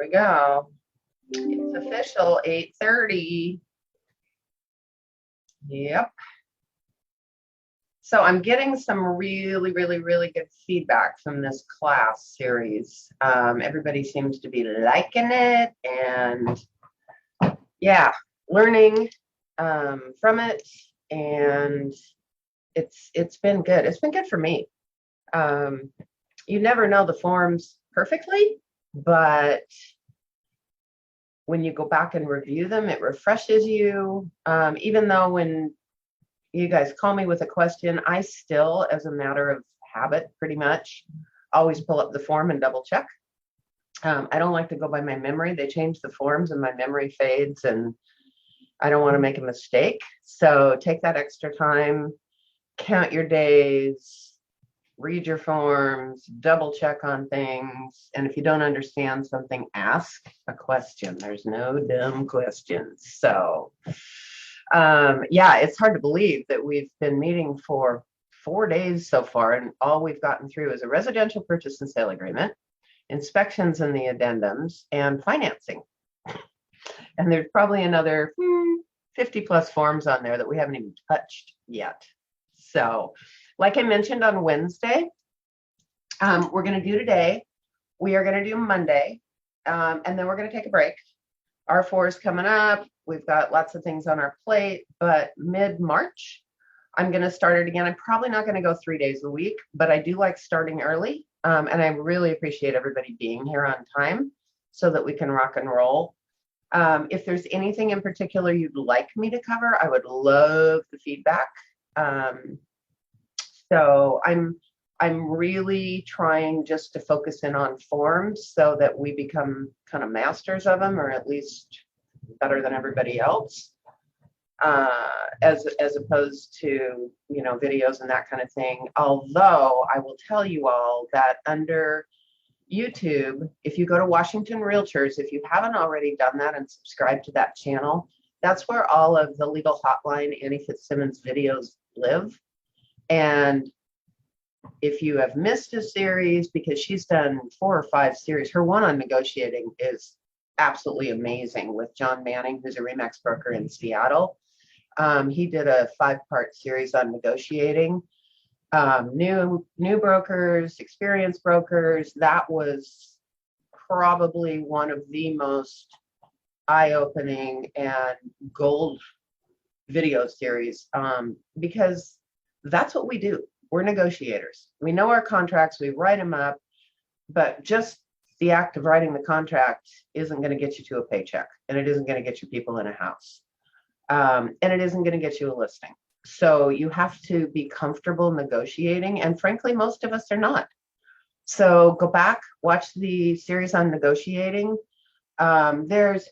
we go. It's official, 8:30. Yep. So I'm getting some really good feedback from this class series. Everybody seems to be liking it and yeah, learning from it, and it's been good. It's been good for me. You never know the forms perfectly, but when you go back and review them, it refreshes you. Even though when you guys call me with a question, I still, as a matter of habit, pretty much always pull up the form and double check. I don't like to go by my memory. They change the forms and my memory fades, and I don't want to make a mistake. So take that extra time, count your days, read your forms, double check on things. And if you don't understand something, ask a question. There's no dumb questions. So yeah, it's hard to believe that we've been meeting for 4 days so far, and all we've gotten through is a residential purchase and sale agreement, inspections and the addendums, and financing. And there's probably another 50 plus forms on there that we haven't even touched yet. So like I mentioned on Wednesday, we're going to do today, we are going to do Monday, and then we're going to take a break. R4 is coming up. We've got lots of things on our plate, but mid-March, I'm going to start it again. I'm probably not going to go 3 days a week, but I do like starting early. And I really appreciate everybody being here on time so that we can rock and roll. If there's anything in particular you'd like me to cover, I would love the feedback. So I'm really trying just to focus in on forms so that we become kind of masters of them, or at least better than everybody else, as opposed to, you know, videos and that kind of thing. Although I will tell you all that under YouTube, if you go to Washington Realtors, if you haven't already done that and subscribe to that channel, that's where all of the Legal Hotline Annie Fitzsimmons videos live. And if you have missed a series, because she's done 4 or 5 series, her one on negotiating is absolutely amazing with John Manning, who's a RE/MAX broker in Seattle. He did a 5-part series on negotiating. New brokers, experienced brokers. That was probably one of the most eye-opening and gold video series, because that's what we do. We're negotiators. We know our contracts, we write them up, but just the act of writing the contract isn't going to get you to a paycheck, and it isn't going to get you people in a house, and it isn't going to get you a listing. So you have to be comfortable negotiating, and frankly, most of us are not. So go back, watch the series on negotiating. There's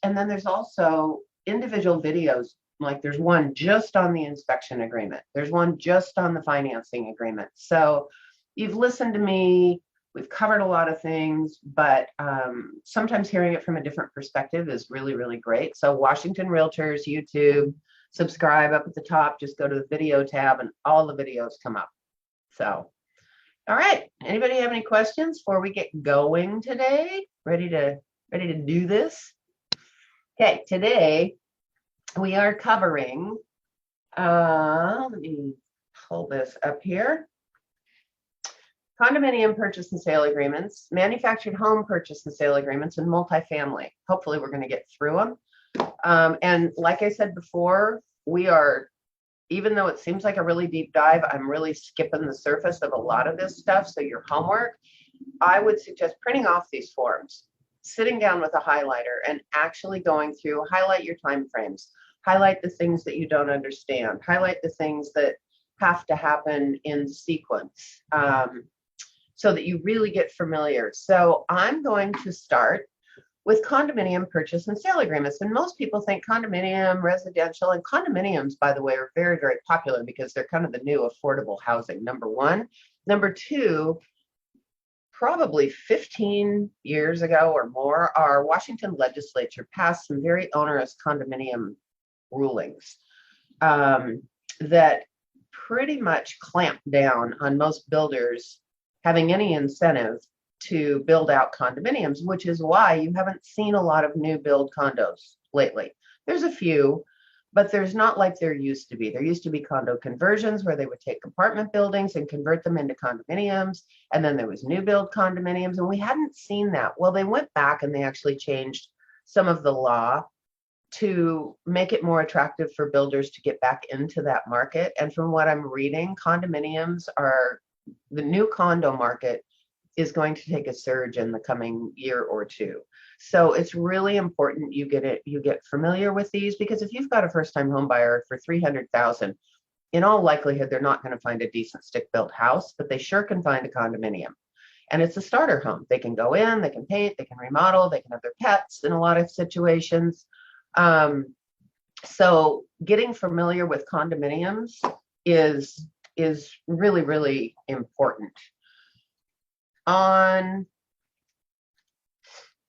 also individual videos. Like there's one just on the inspection agreement. There's one just on the financing agreement. So you've listened to me. We've covered a lot of things, but sometimes hearing it from a different perspective is really great. So Washington Realtors, YouTube, subscribe up at the top. Just go to the video tab and all the videos come up. So, all right. Anybody have any questions before we get going today? Ready to do this? Okay, today we are covering, let me pull this up here. Condominium purchase and sale agreements, manufactured home purchase and sale agreements, and multifamily. Hopefully we're going to get through them. And like I said before, we are, even though it seems like a really deep dive, I'm really skipping the surface of a lot of this stuff. So your homework, I would suggest printing off these forms, sitting down with a highlighter and actually going through, highlight your time frames, highlight the things that you don't understand, highlight the things that have to happen in sequence, so that you really get familiar. So I'm going to start with condominium purchase and sale agreements. And most people think condominium, residential, and condominiums, by the way, are very popular because they're kind of the new affordable housing, number one. Number two, probably 15 years ago or more, our Washington legislature passed some very onerous condominium rulings that pretty much clamped down on most builders having any incentive to build out condominiums, which is why you haven't seen a lot of new build condos lately. There's a few, but there's not like there used to be. There used to be condo conversions where they would take apartment buildings and convert them into condominiums. And then there was new build condominiums, and we hadn't seen that. Well, they went back and they actually changed some of the law to make it more attractive for builders to get back into that market. And from what I'm reading, condominiums are the new condo market is going to take a surge in the coming year or two. So it's really important you get familiar with these, because if you've got a first-time home buyer for 300,000, in all likelihood, they're not going to find a decent stick-built house, but they sure can find a condominium. And it's a starter home. They can go in, they can paint, they can remodel, they can have their pets in a lot of situations. So getting familiar with condominiums is really, really important. All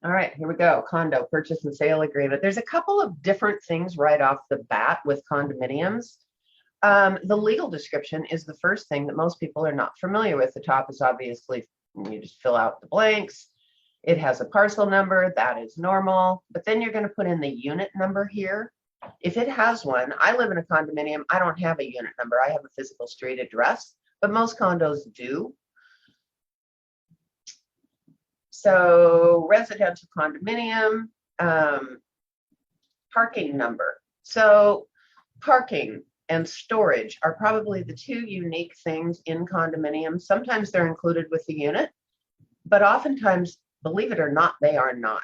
right, here we go. Condo purchase and sale agreement. There's a couple of different things right off the bat with condominiums. The legal description is the first thing that most people are not familiar with. The top is obviously, you just fill out the blanks. It has a parcel number, that is normal, but then you're going to put in the unit number here. If it has one, I live in a condominium, I don't have a unit number, I have a physical street address, but most condos do. So residential condominium, parking number. So parking and storage are probably the two unique things in condominiums. Sometimes they're included with the unit, but oftentimes, believe it or not, they are not.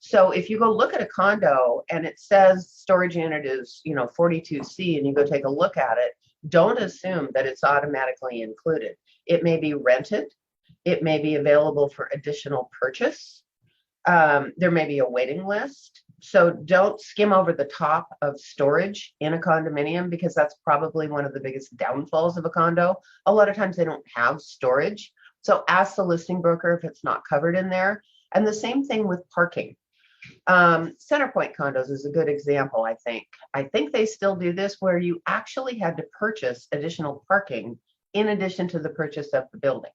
So if you go look at a condo and it says storage unit is, 42C, and you go take a look at it, don't assume that it's automatically included. It may be rented. It may be available for additional purchase. There may be a waiting list. So don't skim over the top of storage in a condominium, because that's probably one of the biggest downfalls of a condo. A lot of times they don't have storage. So ask the listing broker if it's not covered in there. And the same thing with parking. Centerpoint condos is a good example, I think. I think they still do this, where you actually had to purchase additional parking in addition to the purchase of the building.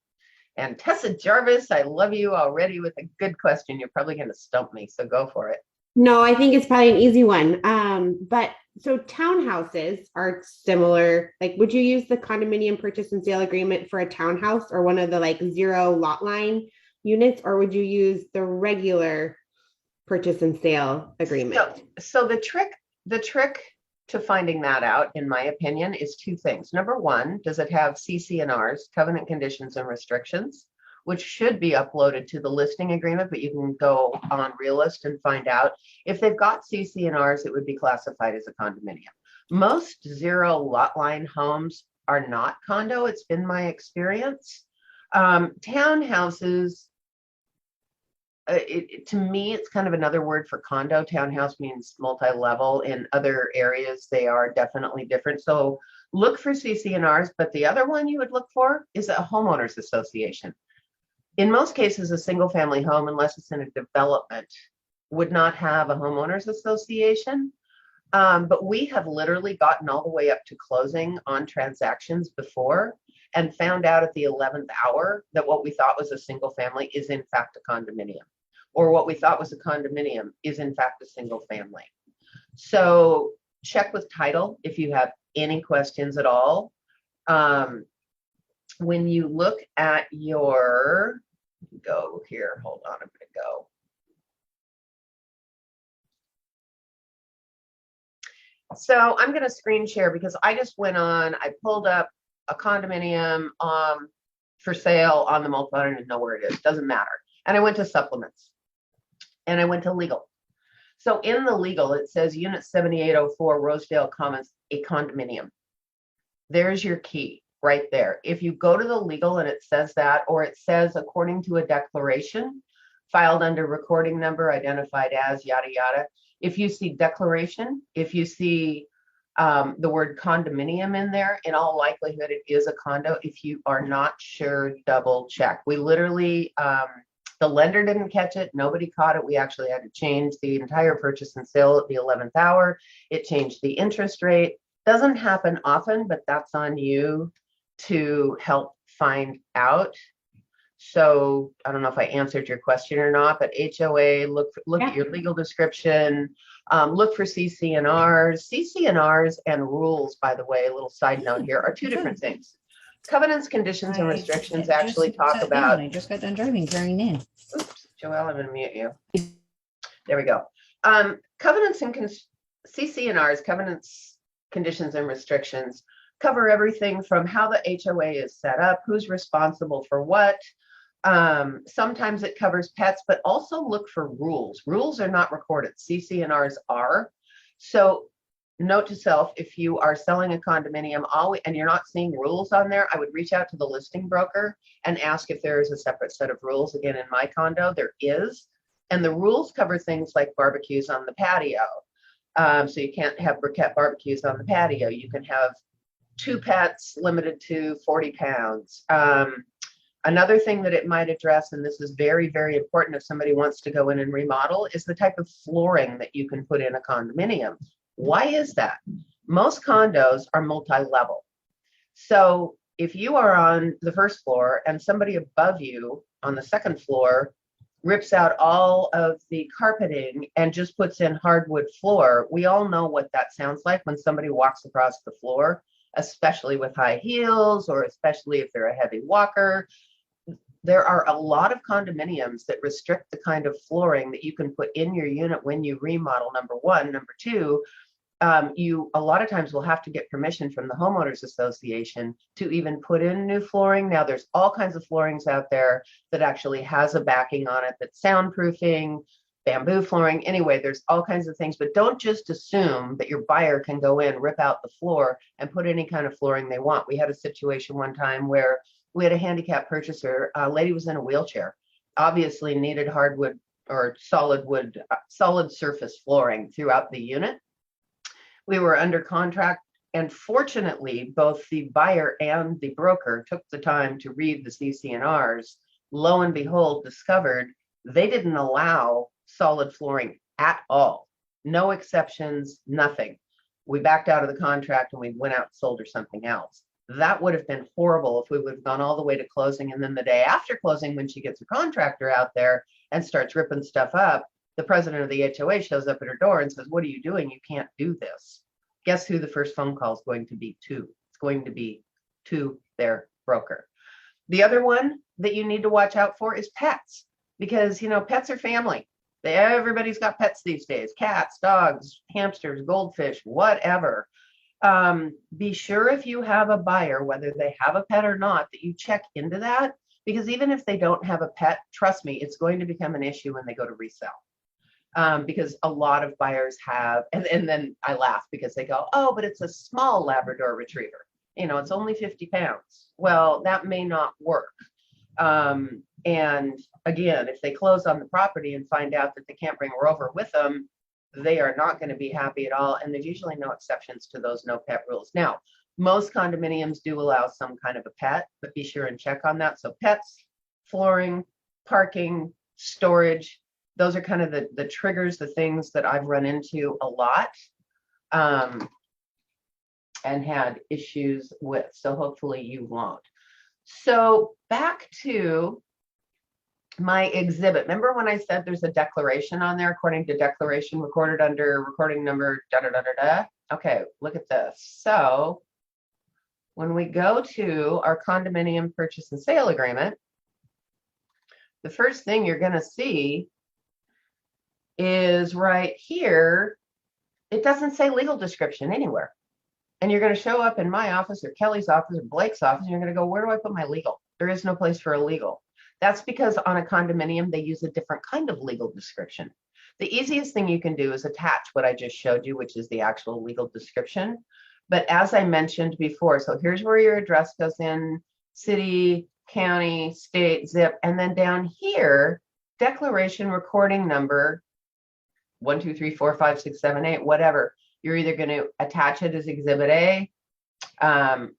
And Tessa Jarvis, I love you already with a good question. You're probably going to stump me, so go for it. No, I think it's probably an easy one. But so townhouses are similar. Like, would you use the condominium purchase and sale agreement for a townhouse or one of the like zero lot line units, or would you use the regular purchase and sale agreement? So the trick to finding that out, in my opinion, is two things. Number one, does it have CC&Rs, covenant conditions and restrictions, which should be uploaded to the listing agreement, but you can go on Realist and find out. If they've got CC&Rs, it would be classified as a condominium. Most zero lot line homes are not condo. It's been my experience. Townhouses, to me, it's kind of another word for condo. Townhouse means multi-level. In other areas, they are definitely different. So look for CC&Rs, but the other one you would look for is a homeowners association. In most cases, a single family home, unless it's in a development, would not have a homeowners association. But we have literally gotten all the way up to closing on transactions before and found out at the 11th hour that what we thought was a single family is in fact a condominium, or what we thought was a condominium is in fact a single family. So check with title if you have any questions at all. When you look at your, go here, hold on, I'm going to go. So I'm going to screen share because I just went on, I pulled up a condominium for sale on the multiple. I don't even know where it is, doesn't matter. And I went to supplements and I went to legal. So in the legal, it says unit 7804 Rosedale Commons, a condominium. There's your key right there. If you go to the legal and it says that, or it says according to a declaration filed under recording number identified as yada yada, if you see declaration, if you see the word condominium in there, in all likelihood it is a condo. If you are not sure, double check. We literally, the lender didn't catch it, nobody caught it. We actually had to change the entire purchase and sale at the 11th hour. It changed the interest rate. Doesn't happen often, but that's on you to help find out. So I don't know if I answered your question or not, but HOA, look at Yeah. your legal description, look for CC&Rs. CC&Rs and rules, by the way, a little side note here, are two different things. Covenants, conditions, and restrictions actually talk about. I just got done driving, turning in. Oops, Joelle, I'm going to mute you. There we go. Covenants and CC&Rs, covenants, conditions, and restrictions cover everything from how the HOA is set up, who's responsible for what. Sometimes it covers pets, but also look for rules. Rules are not recorded. CC&Rs are. So note to self, if you are selling a condominium and you're not seeing rules on there, I would reach out to the listing broker and ask if there is a separate set of rules. Again, in my condo, there is. And the rules cover things like barbecues on the patio. So you can't have briquette barbecues on the patio. You can have 2 pets limited to 40 pounds. Another thing that it might address, and this is very, very important if somebody wants to go in and remodel, is the type of flooring that you can put in a condominium. Why is that? Most condos are multi-level. So if you are on the first floor and somebody above you on the second floor rips out all of the carpeting and just puts in hardwood floor, we all know what that sounds like when somebody walks across the floor, especially with high heels, or especially if they're a heavy walker. There are a lot of condominiums that restrict the kind of flooring that you can put in your unit when you remodel, number one. Number two, you a lot of times will have to get permission from the homeowners association to even put in new flooring. Now there's all kinds of floorings out there that actually has a backing on it, that's soundproofing, bamboo flooring. Anyway, there's all kinds of things, but don't just assume that your buyer can go in, rip out the floor and put any kind of flooring they want. We had a situation one time where we had a handicap purchaser. A lady was in a wheelchair, obviously needed hardwood or solid wood, solid surface flooring throughout the unit. We were under contract, and fortunately, both the buyer and the broker took the time to read the CC&Rs. Lo and behold, discovered they didn't allow solid flooring at all. No exceptions, nothing. We backed out of the contract and we went out and sold her something else. That would have been horrible if we would have gone all the way to closing, and then the day after closing, when she gets a contractor out there and starts ripping stuff up, the president of the HOA shows up at her door and says, "What are you doing? You can't do this." Guess who the first phone call is going to be to? It's going to be to their broker. The other one that you need to watch out for is pets, because pets are family. Everybody's got pets these days: cats, dogs, hamsters, goldfish, whatever. Be sure if you have a buyer, whether they have a pet or not, that you check into that, because even if they don't have a pet, trust me, it's going to become an issue when they go to resell. Because a lot of buyers have, and then I laugh because they go, "Oh, but it's a small Labrador Retriever. It's only 50 pounds. Well, that may not work. And again, if they close on the property and find out that they can't bring Rover with them, they are not going to be happy at all. And there's usually no exceptions to those no pet rules. Now, most condominiums do allow some kind of a pet, but be sure and check on that. So pets, flooring, parking, storage, those are kind of the triggers, the things that I've run into a lot and had issues with. So hopefully you won't. So back to my exhibit. Remember when I said there's a declaration on there, according to declaration recorded under recording number, da da da da da. Okay, look at this. So when we go to our condominium purchase and sale agreement, the first thing you're going to see is right here. It doesn't say legal description anywhere. And you're going to show up in my office or Kelly's office or Blake's office, and you're going to go, "Where do I put my legal?" There is no place for a legal. That's because on a condominium, they use a different kind of legal description. The easiest thing you can do is attach what I just showed you, which is the actual legal description. But as I mentioned before, so here's where your address goes in: city, county, state, zip, and then down here, declaration recording number 1, 2, 3, 4, 5, 6, 7, 8, whatever. You're either going to attach it as Exhibit A, and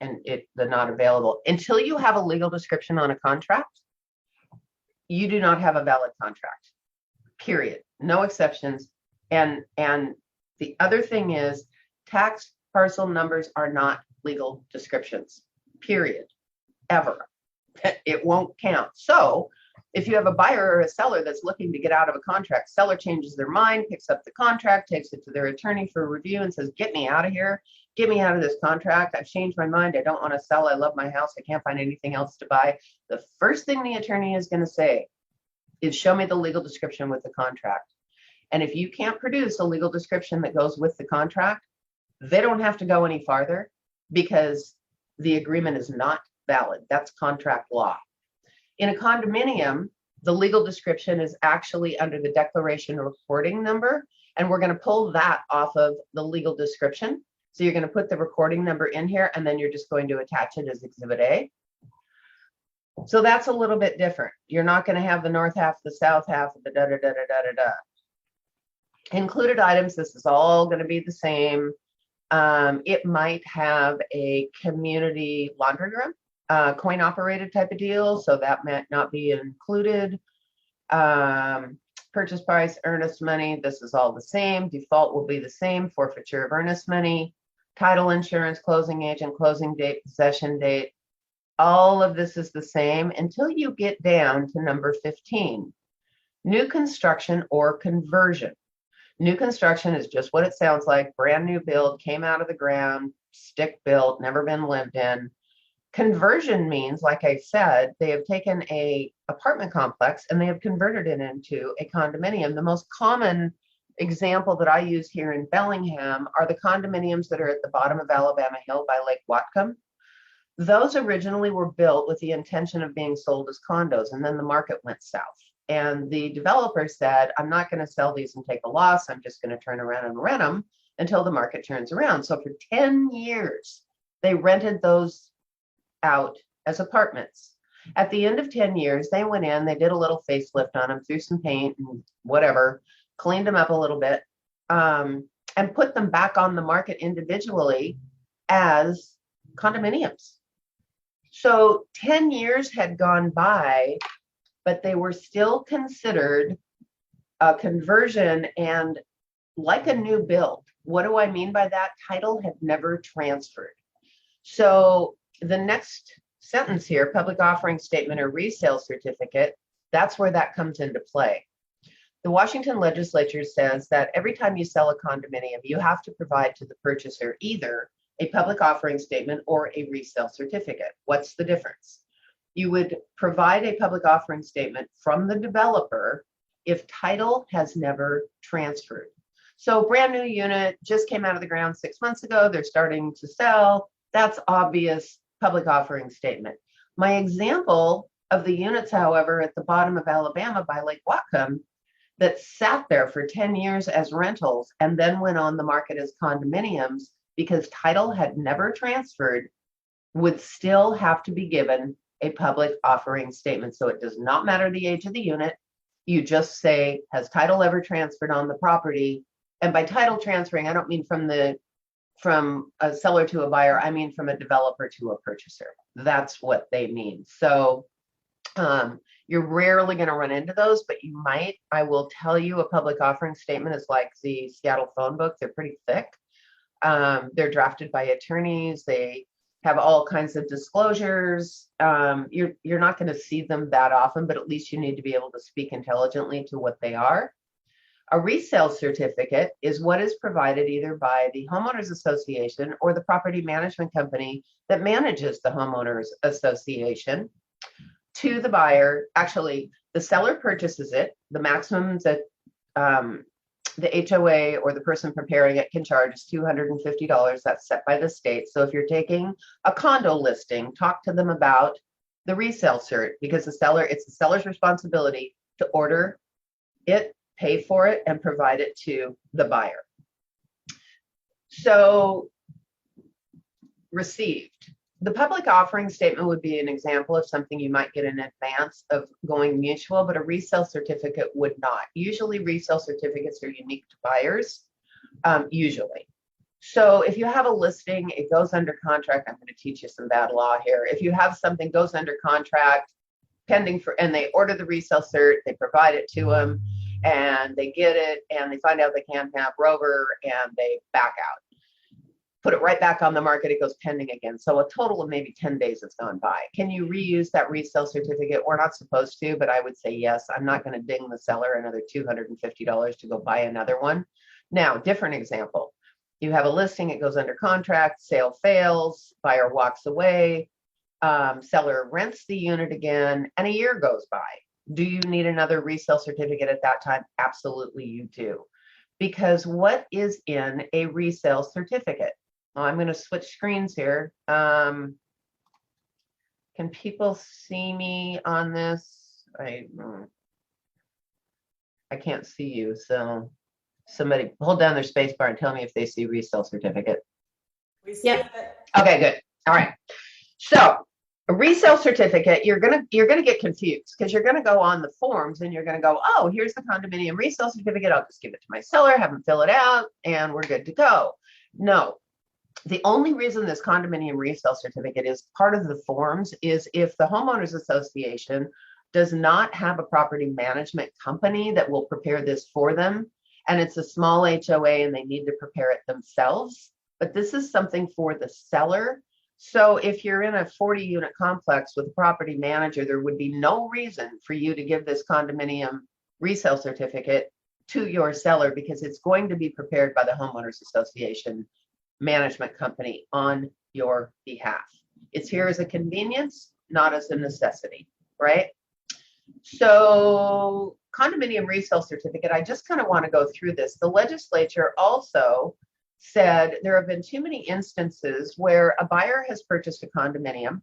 they're not available until you have a legal description on a contract. You do not have a valid contract, period. No exceptions. And the other thing is, tax parcel numbers are not legal descriptions, period, ever. it won't count. So if you have a buyer or a seller that's looking to get out of a contract, seller changes their mind, picks up the contract, takes it to their attorney for review and says, get me out of here. Get me out of this contract. I've changed my mind. I don't want to sell. I love my house. I can't find anything else to buy. The first thing the attorney is going to say is, show me the legal description with the contract. And if you can't produce a legal description that goes with the contract, they don't have to go any farther because the agreement is not valid. That's contract law. In a condominium, the legal description is actually under the declaration recording number, and we're going to pull that off of the legal description. So you're going to put the recording number in here, and then you're just going to attach it as Exhibit A. So that's a little bit different. You're not going to have the north half, the south half, the da da da da da da da. Included items, this is all going to be the same. It might have a community laundry room, coin operated type of deal, so that might not be included. Purchase price, earnest money, this is all the same. Default will be the same. Forfeiture of earnest money, title insurance, closing agent, closing date, possession date. All of this is the same until you get down to number 15, new construction or conversion. New construction is just what it sounds like. Brand new build, came out of the ground, stick built, never been lived in. Conversion means, like I said, they have taken a apartment complex and they have converted it into a condominium. The most common example that I use here in Bellingham are the condominiums that are at the bottom of Alabama Hill by Lake Whatcom. Those originally were built with the intention of being sold as condos, and then the market went south. And the developer said, I'm not going to sell these and take a loss. I'm just going to turn around and rent them until the market turns around. So for 10 years, they rented those out as apartments. At the end of 10 years, they went in, they did a little facelift on them, threw some paint and whatever, cleaned them up a little bit, and put them back on the market individually as condominiums. So 10 years had gone by, but they were still considered a conversion and like a new build. What do I mean by that? Title had never transferred. So the next sentence here, public offering statement or resale certificate, that's where that comes into play. The Washington legislature says that every time you sell a condominium, you have to provide to the purchaser either a public offering statement or a resale certificate. What's the difference? You would provide a public offering statement from the developer if title has never transferred. So brand new unit just came out of the ground 6 months ago, they're starting to sell. That's obvious public offering statement. My example of the units, however, at the bottom of Alabama by Lake Whatcom that sat there for 10 years as rentals and then went on the market as condominiums because title had never transferred, would still have to be given a public offering statement. So it does not matter the age of the unit. You just say, has title ever transferred on the property? And by title transferring, I don't mean from a seller to a buyer, I mean from a developer to a purchaser. That's what they mean. So you're rarely going to run into those, but you might. I will tell you, a public offering statement is like the Seattle phone book. They're pretty thick. They're drafted by attorneys. They have all kinds of disclosures. You're not going to see them that often, but at least you need to be able to speak intelligently to what they are. A resale certificate is what is provided either by the homeowners association or the property management company that manages the homeowners association to the buyer. Actually, the seller purchases it. The maximum that the HOA or the person preparing it can charge is $250. That's set by the state. So if you're taking a condo listing, talk to them about the resale cert, because it's the seller's responsibility to order it, pay for it, and provide it to the buyer. So received. The public offering statement would be an example of something you might get in advance of going mutual, but a resale certificate would not. Usually resale certificates are unique to buyers, usually. So if you have a listing, it goes under contract. I'm going to teach you some bad law here. If you have something goes under contract, pending for, and they order the resale cert, they provide it to them, and they get it, and they find out they can't have Rover, and they back out. put it right back on the market, it goes pending again. So a total of maybe 10 days has gone by. Can you reuse that resale certificate? We're not supposed to, but I would say yes. I'm not going to ding the seller another $250 to go buy another one. Now, different example. You have a listing, it goes under contract, sale fails, buyer walks away, seller rents the unit again, and a year goes by. Do you need another resale certificate at that time? Absolutely, you do. Because what is in a resale certificate? Well, I'm going to switch screens here. Can people see me on this? I can't see you, so somebody hold down their space bar and tell me if they see resale certificate. Yep. Okay, good. All right. So a resale certificate, you're gonna get confused because you're gonna go on the forms and you're gonna go, oh, here's the condominium resale certificate. I'll just give it to my seller, have them fill it out, and we're good to go. No. The only reason this condominium resale certificate is part of the forms is if the homeowners association does not have a property management company that will prepare this for them, and it's a small HOA and they need to prepare it themselves. But this is something for the seller. So if you're in a 40-unit complex with a property manager, there would be no reason for you to give this condominium resale certificate to your seller because it's going to be prepared by the homeowners association management company on your behalf. It's here as a convenience, not as a necessity, right? So condominium resale certificate, I just kind of want to go through this. The legislature also said there have been too many instances where a buyer has purchased a condominium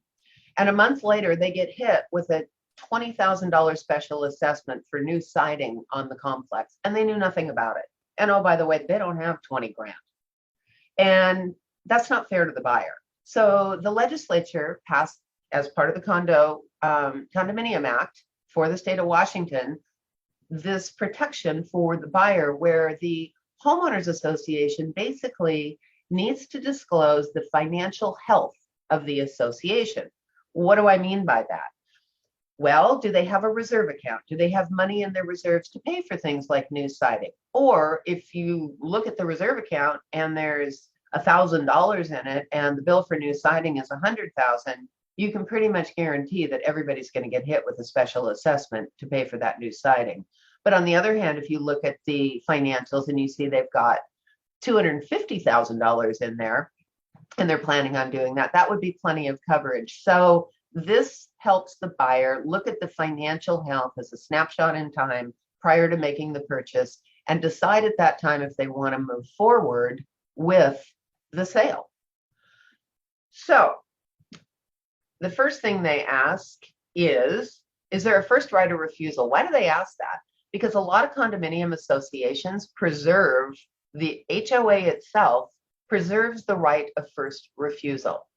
and a month later they get hit with a $20,000 special assessment for new siding on the complex and they knew nothing about it. And oh, by the way, they don't have 20 grand. And that's not fair to the buyer. So the legislature passed, as part of the Condominium Act for the state of Washington, this protection for the buyer where the homeowners association basically needs to disclose the financial health of the association. What do I mean by that? Well, do they have a reserve account? Do they have money in their reserves to pay for things like new siding? Or if you look at the reserve account and there's $1,000 in it and the bill for new siding is $100,000, you can pretty much guarantee that everybody's going to get hit with a special assessment to pay for that new siding. But on the other hand, if you look at the financials and you see they've got $250,000 in there and they're planning on doing that, that would be plenty of coverage. So this helps the buyer look at the financial health as a snapshot in time prior to making the purchase and decide at that time if they want to move forward with the sale. So the first thing they ask is there a first right of refusal? Why do they ask that? Because a lot of condominium associations preserve the HOA itself, preserves the right of first refusal.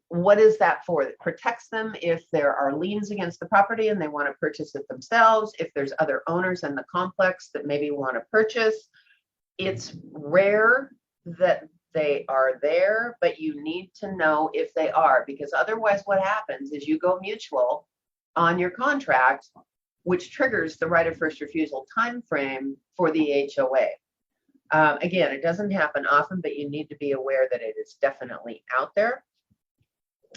What is that for? It protects them if there are liens against the property and they want to purchase it themselves, if there's other owners in the complex that maybe want to purchase. It's rare that they are there, but you need to know if they are, because otherwise what happens is you go mutual on your contract, which triggers the right of first refusal time frame for the HOA. Again, it doesn't happen often, but you need to be aware that it is definitely out there.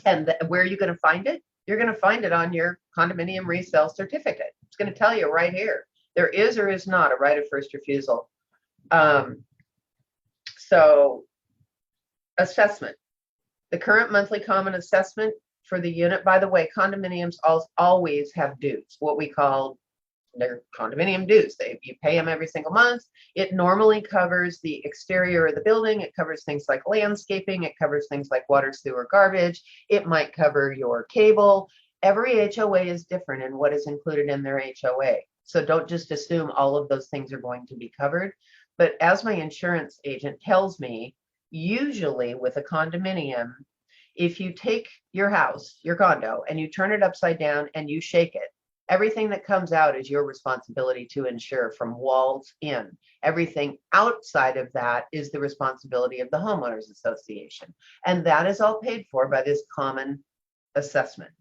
And where are you going to find it? You're going to find it on your condominium resale certificate. It's going to tell you right here. There is or is not a right of first refusal. So assessment. The current monthly common assessment for the unit, by the way, condominiums always have dues, what we call their condominium dues. You pay them every single month. It normally covers the exterior of the building. It covers things like landscaping. It covers things like water, sewer, garbage. It might cover your cable. Every HOA is different in what is included in their HOA. So don't just assume all of those things are going to be covered. But as my insurance agent tells me, usually with a condominium, if you take your house, your condo, and you turn it upside down and you shake it, everything that comes out is your responsibility to insure from walls in. Everything outside of that is the responsibility of the homeowners association. And that is all paid for by this common assessment.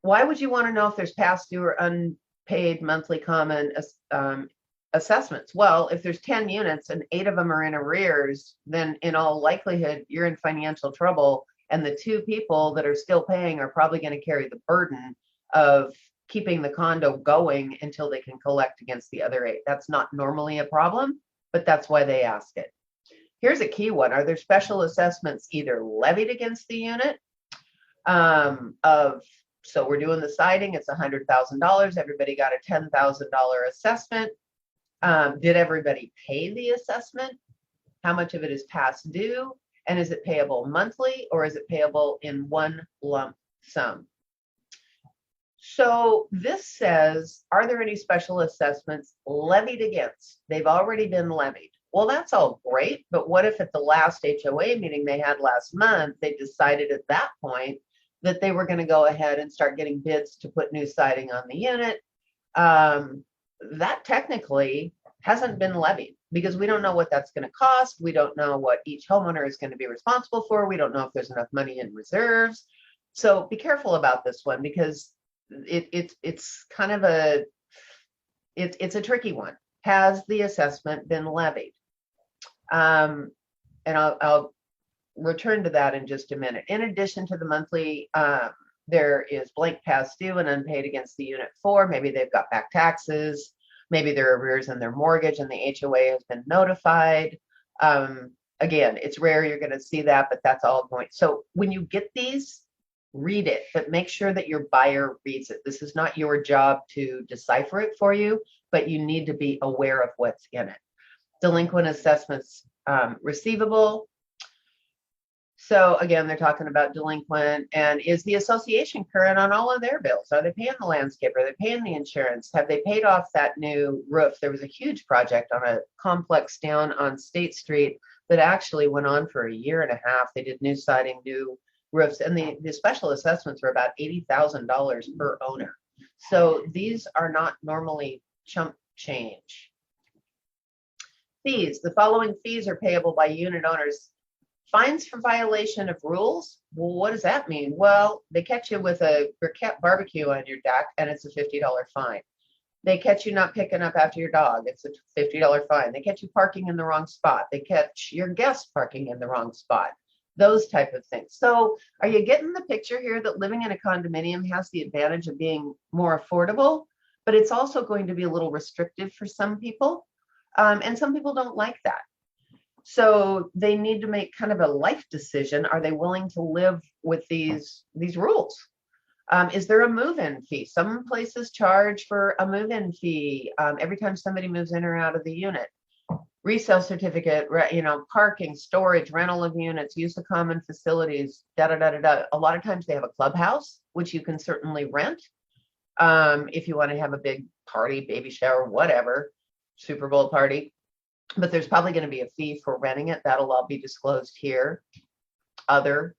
Why would you want to know if there's past due or unpaid monthly common assessments. Well, if there's 10 units and 8 of them are in arrears, then in all likelihood, you're in financial trouble. And the 2 people that are still paying are probably going to carry the burden of keeping the condo going until they can collect against the other 8. That's not normally a problem, but that's why they ask it. Here's a key one. Are there special assessments either levied against the unit so we're doing the siding, it's $100,000. Everybody got a $10,000 assessment. Did everybody pay the assessment? How much of it is past due? And is it payable monthly or is it payable in one lump sum? So this says, are there any special assessments levied against? They've already been levied. Well, that's all great, but what if at the last HOA meeting they had last month, they decided at that point that they were going to go ahead and start getting bids to put new siding on the unit? That technically hasn't been levied because we don't know what that's going to cost. We don't know what each homeowner is going to be responsible for. We don't know if there's enough money in reserves. So be careful about this one because it's kind of it's a tricky one. Has the assessment been levied? And I'll return to that in just a minute. In addition to the monthly, there is blank past due and unpaid against the unit 4. Maybe they've got back taxes. Maybe there are arrears in their mortgage and the HOA has been notified. Again, it's rare you're going to see that, but that's all going. So when you get these, read it, but make sure that your buyer reads it. This is not your job to decipher it for you, but you need to be aware of what's in it. Delinquent assessments receivable. So again, they're talking about delinquent, and is the association current on all of their bills? Are they paying the landscaper? Are they paying the insurance? Have they paid off that new roof? There was a huge project on a complex down on State Street that actually went on for a year and a half. They did new siding, new roofs, and the special assessments were about $80,000 per owner. So these are not normally chump change. Fees. The following fees are payable by unit owners. Fines for violation of rules. Well, what does that mean? Well, they catch you with a briquette barbecue on your deck and it's a $50 fine. They catch you not picking up after your dog. It's a $50 fine. They catch you parking in the wrong spot. They catch your guests parking in the wrong spot. Those type of things. So are you getting the picture here that living in a condominium has the advantage of being more affordable, but it's also going to be a little restrictive for some people. And some people don't like that. So they need to make kind of a life decision. Are they willing to live with these rules? Is there a move-in fee? Some places charge for a move-in fee every time somebody moves in or out of the unit. Resale certificate, parking, storage, rental of units, use of common facilities, A lot of times they have a clubhouse, which you can certainly rent if you want to have a big party, baby shower, whatever, Super Bowl party. But there's probably going to be a fee for renting it. That'll all be disclosed here. Other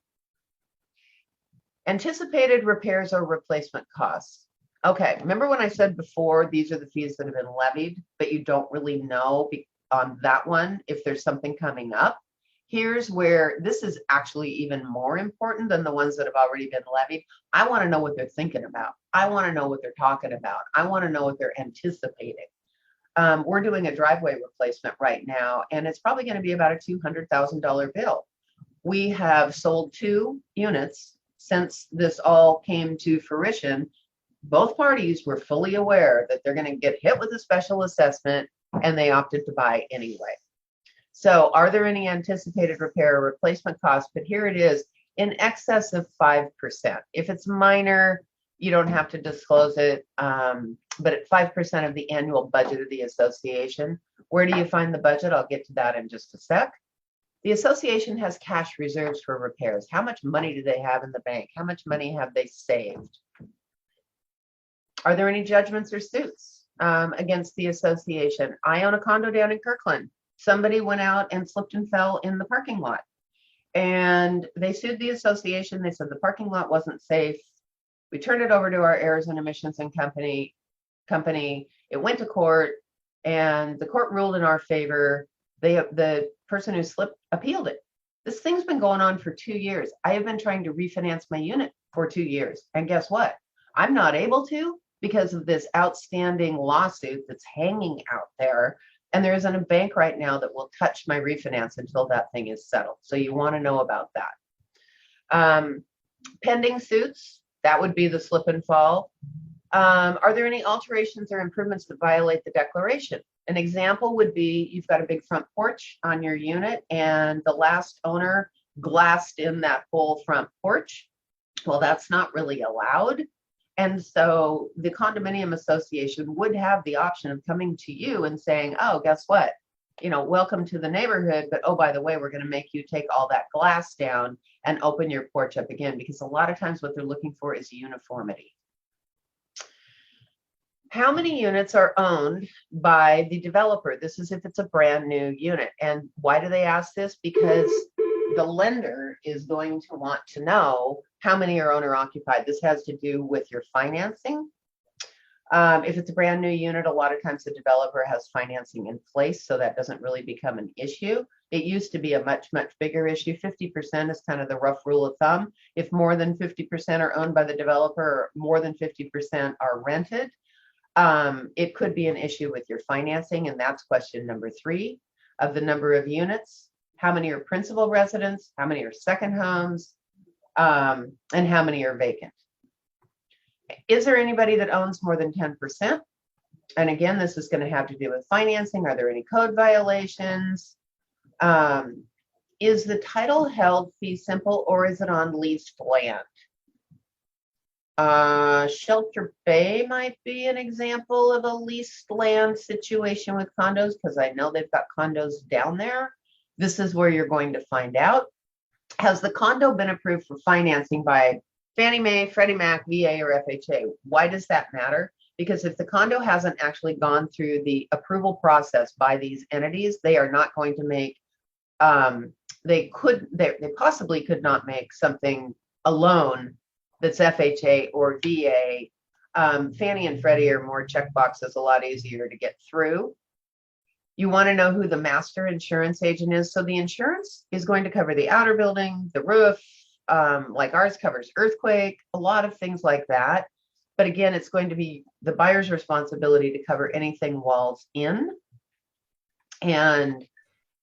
anticipated repairs or replacement costs. Okay, remember when I said before, these are the fees that have been levied, but you don't really know on that one if there's something coming up. Here's where this is actually even more important than the ones that have already been levied. I want to know what they're thinking about. I want to know what they're talking about. I want to know what they're anticipating. We're doing a driveway replacement right now, and it's probably going to be about a $200,000 bill. We have sold 2 units since this all came to fruition. Both parties were fully aware that they're going to get hit with a special assessment, and they opted to buy anyway. So are there any anticipated repair or replacement costs? But here it is, in excess of 5%. If it's minor, you don't have to disclose it, but at 5% of the annual budget of the association. Where do you find the budget? I'll get to that in just a sec. The association has cash reserves for repairs. How much money do they have in the bank? How much money have they saved? Are there any judgments or suits against the association? I own a condo down in Kirkland. Somebody went out and slipped and fell in the parking lot, and they sued the association. They said the parking lot wasn't safe. We turned it over to our errors and omissions and company. It went to court, and the court ruled in our favor. The person who slipped appealed it. This thing's been going on for 2 years. I have been trying to refinance my unit for 2 years, and guess what? I'm not able to because of this outstanding lawsuit that's hanging out there. And there isn't a bank right now that will touch my refinance until that thing is settled. So you want to know about that. Pending suits, that would be the slip and fall. Are there any alterations or improvements that violate the declaration? An example would be you've got a big front porch on your unit and the last owner glassed in that whole front porch. Well, that's not really allowed. And so the condominium association would have the option of coming to you and saying, oh, guess what? Welcome to the neighborhood, but oh, by the way, we're going to make you take all that glass down and open your porch up again, because a lot of times what they're looking for is uniformity. How many units are owned by the developer? This is if it's a brand new unit. And why do they ask this? Because the lender is going to want to know how many are owner occupied. This has to do with your financing. If it's a brand new unit, a lot of times the developer has financing in place, so that doesn't really become an issue. It used to be a much, much bigger issue. 50% is kind of the rough rule of thumb. If more than 50% are owned by the developer, or more than 50% are rented, it could be an issue with your financing, and that's question number 3 of the number of units. How many are principal residents? How many are second homes? And how many are vacant? Is there anybody that owns more than 10%? And again, this is going to have to do with financing. Are there any code violations? Is the title held fee simple, or is it on leased land? Shelter Bay might be an example of a leased land situation with condos, because I know they've got condos down there. This is where you're going to find out. Has the condo been approved for financing by Fannie Mae, Freddie Mac, VA, or FHA? Why does that matter? Because if the condo hasn't actually gone through the approval process by these entities, they are not going to make, they possibly could not make something a loan that's FHA or VA. Fannie and Freddie are more checkboxes, a lot easier to get through. You want to know who the master insurance agent is. So the insurance is going to cover the outer building, the roof, like ours covers earthquake, a lot of things like that. But again, it's going to be the buyer's responsibility to cover anything walls in. And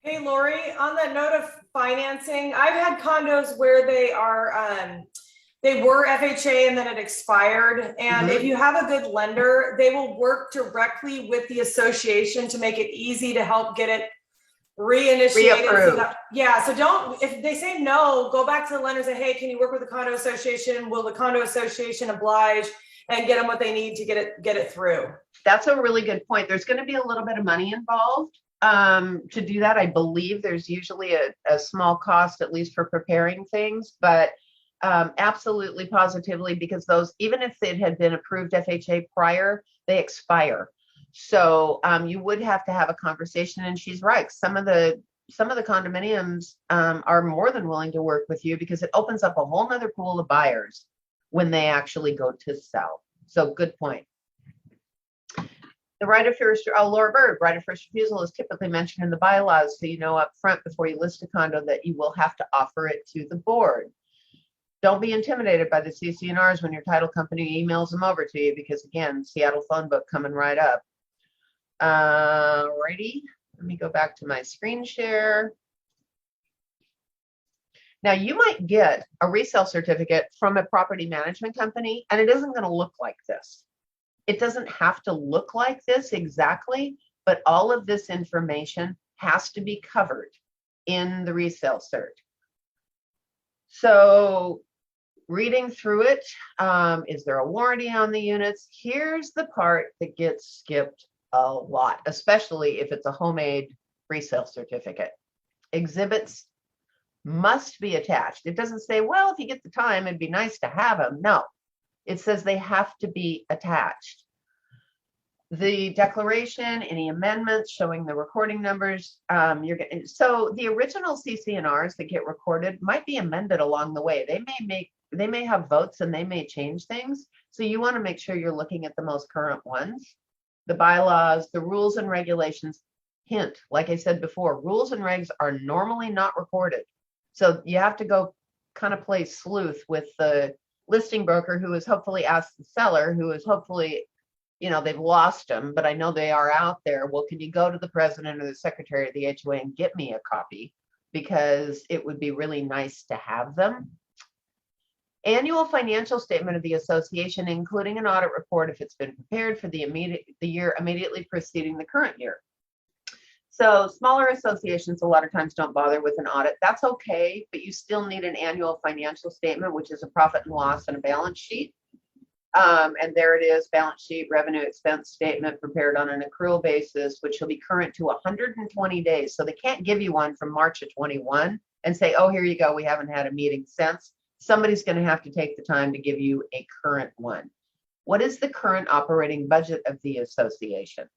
hey, Lori, on the note of financing, I've had condos where they were FHA and then it expired. And if you have a good lender, they will work directly with the association to make it easy to help get it reinitiated. So if they say no, go back to the lender and say, hey, can you work with the condo association? Will the condo association oblige and get them what they need to get it through? That's a really good point. There's going to be a little bit of money involved to do that. I believe there's usually a small cost, at least for preparing things, but absolutely, positively, because those, even if it had been approved FHA prior, they expire. So you would have to have a conversation, and she's right. Some of the condominiums are more than willing to work with you, because it opens up a whole nother pool of buyers when they actually go to sell. So good point. The right of first, Laura Bird, right of first refusal is typically mentioned in the bylaws, so you know up front before you list a condo that you will have to offer it to the board. Don't be intimidated by the CC&Rs when your title company emails them over to you, because again, Seattle phone book coming right up. Righty, let me go back to my screen share. Now you might get a resale certificate from a property management company, and it isn't going to look like this. It doesn't have to look like this exactly, but all of this information has to be covered in the resale cert. So reading through it, is there a warranty on the units? Here's the part that gets skipped a lot, especially if it's a homemade resale certificate. Exhibits must be attached. It doesn't say, well, if you get the time, it'd be nice to have them. No, it says they have to be attached. The declaration, any amendments showing the recording numbers, so the original CC&Rs that get recorded might be amended along the way. They may have votes and they may change things. So you want to make sure you're looking at the most current ones. The bylaws, the rules and regulations. Hint, like I said before, rules and regs are normally not recorded. So you have to go kind of play sleuth with the listing broker, who has hopefully asked the seller, who has hopefully they've lost them, but I know they are out there. Well, can you go to the president or the secretary of the HOA and get me a copy? Because it would be really nice to have them. Annual financial statement of the association, including an audit report if it's been prepared for the year immediately preceding the current year. So smaller associations a lot of times don't bother with an audit. That's okay, but you still need an annual financial statement, which is a profit and loss and a balance sheet. And there it is, balance sheet, revenue expense statement prepared on an accrual basis, which will be current to 120 days. So they can't give you one from March of 21 and say, oh, here you go, we haven't had a meeting since. Somebody's going to have to take the time to give you a current one. What is the current operating budget of the association?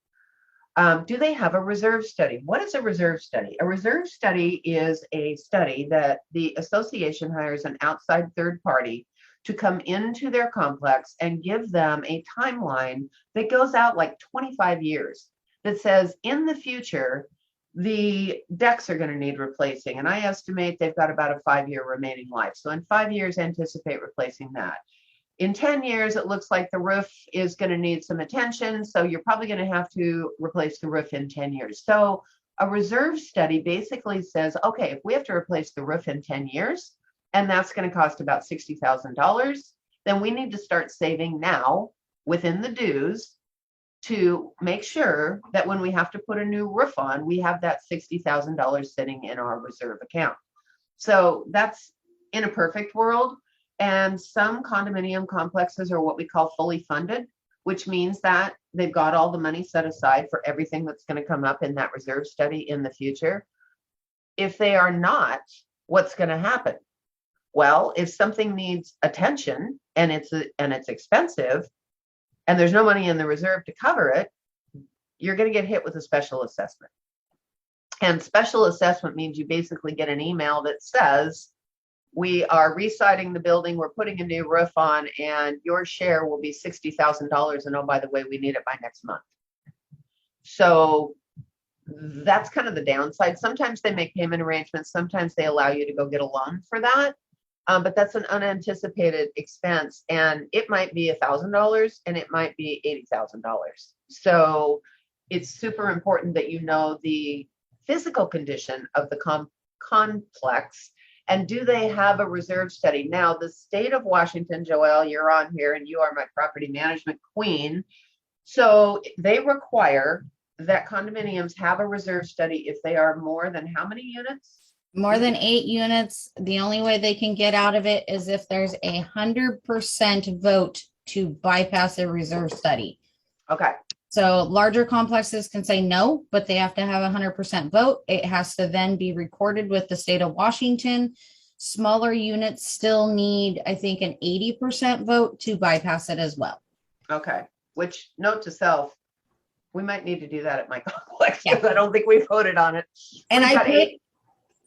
Do they have a reserve study? What is a reserve study? A reserve study is a study that the association hires an outside third party to come into their complex and give them a timeline that goes out like 25 years that says in the future, the decks are going to need replacing. And I estimate they've got about a 5-year remaining life. So in 5 years, anticipate replacing that. In 10 years, it looks like the roof is going to need some attention. So you're probably going to have to replace the roof in 10 years. So a reserve study basically says, okay, if we have to replace the roof in 10 years, and that's going to cost about $60,000, then we need to start saving now within the dues to make sure that when we have to put a new roof on, we have that $60,000 sitting in our reserve account. So that's in a perfect world. And some condominium complexes are what we call fully funded, which means that they've got all the money set aside for everything that's going to come up in that reserve study in the future. If they are not, what's going to happen? Well, if something needs attention and it's expensive and there's no money in the reserve to cover it, you're going to get hit with a special assessment. And special assessment means you basically get an email that says, we are residing the building, we're putting a new roof on, and your share will be $60,000. And oh, by the way, we need it by next month. So that's kind of the downside. Sometimes they make payment arrangements. Sometimes they allow you to go get a loan for that. But that's an unanticipated expense. And it might be $1,000 and it might be $80,000. So it's super important that you know the physical condition of the complex. And do they have a reserve study? Now, the state of Washington, Joelle, you're on here and you are my property management queen. So they require that condominiums have a reserve study if they are more than how many units? More than 8 units. The only way they can get out of it is if there's 100% vote to bypass a reserve study. Okay. So larger complexes can say no, but they have to have 100% vote. It has to then be recorded with the state of Washington. Smaller units still need, I think, an 80% vote to bypass it as well. Okay. Which, note to self, we might need to do that at my complex because I don't think we voted on it. And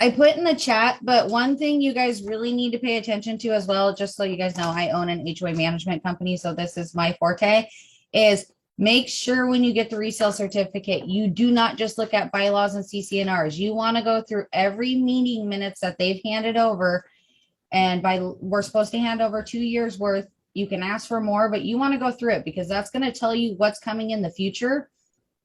I put in the chat, but one thing you guys really need to pay attention to as well, just so you guys know, I own an HOA management company, so this is my forte, is make sure when you get the resale certificate, you do not just look at bylaws and CCNRs. You want to go through every meeting minutes that they've handed over. And we're supposed to hand over 2 years worth. You can ask for more, but you want to go through it because that's going to tell you what's coming in the future.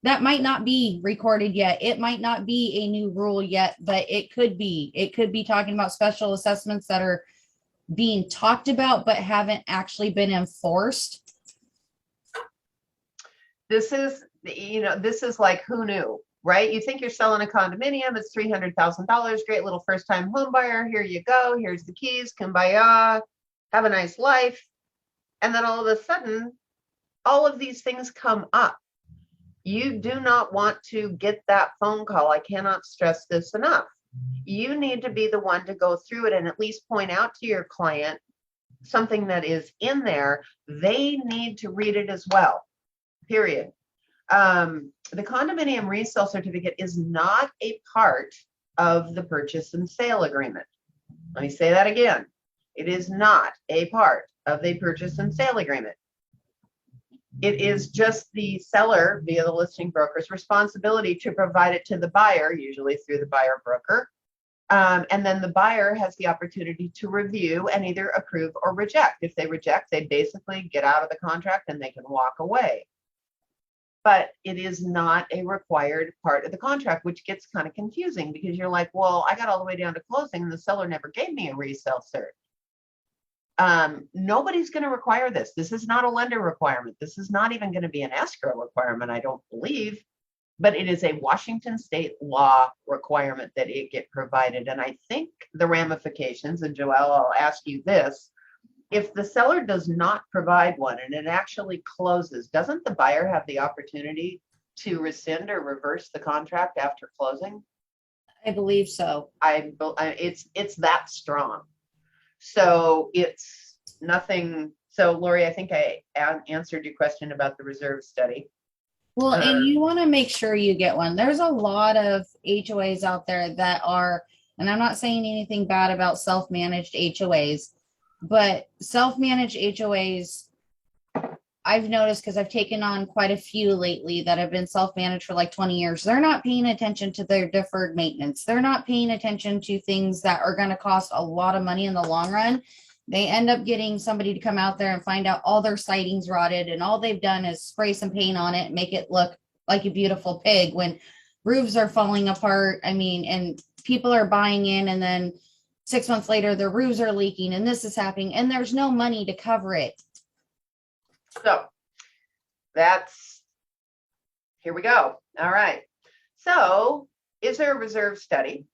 That might not be recorded yet. It might not be a new rule yet, but it could be. It could be talking about special assessments that are being talked about, but haven't actually been enforced. This is like, who knew, right? You think you're selling a condominium, it's $300,000, great little first time home buyer. Here you go. Here's the keys, kumbaya, have a nice life. And then all of a sudden, all of these things come up. You do not want to get that phone call. I cannot stress this enough. You need to be the one to go through it and at least point out to your client something that is in there. They need to read it as well, period. The condominium resale certificate is not a part of the purchase and sale agreement. Let me say that again. It is not a part of the purchase and sale agreement. It is just the seller via the listing broker's responsibility to provide it to the buyer, usually through the buyer broker. And then the buyer has the opportunity to review and either approve or reject. If they reject, they basically get out of the contract and they can walk away. but it is not a required part of the contract, which gets kind of confusing because you're like, well, I got all the way down to closing and the seller never gave me a resale cert. Nobody's going to require this. This is not a lender requirement. This is not even going to be an escrow requirement, I don't believe, but it is a Washington state law requirement that it get provided. And I think the ramifications, and Joelle, I'll ask you this, if the seller does not provide one and it actually closes, doesn't the buyer have the opportunity to rescind or reverse the contract after closing? I believe so. It's that strong. So it's nothing. So Lori, I think I answered your question about the reserve study. Well, and you want to make sure you get one. There's a lot of HOAs out there that are, and I'm not saying anything bad about self-managed HOAs, but self-managed HOAs, I've noticed because I've taken on quite a few lately that have been self-managed for like 20 years. They're not paying attention to their deferred maintenance. They're not paying attention to things that are going to cost a lot of money in the long run. They end up getting somebody to come out there and find out all their siding's rotted and all they've done is spray some paint on it and make it look like a beautiful pig when roofs are falling apart. I mean, and people are buying in and then 6 months later, their roofs are leaking and this is happening and there's no money to cover it. So here we go. All right. So is there a reserve study?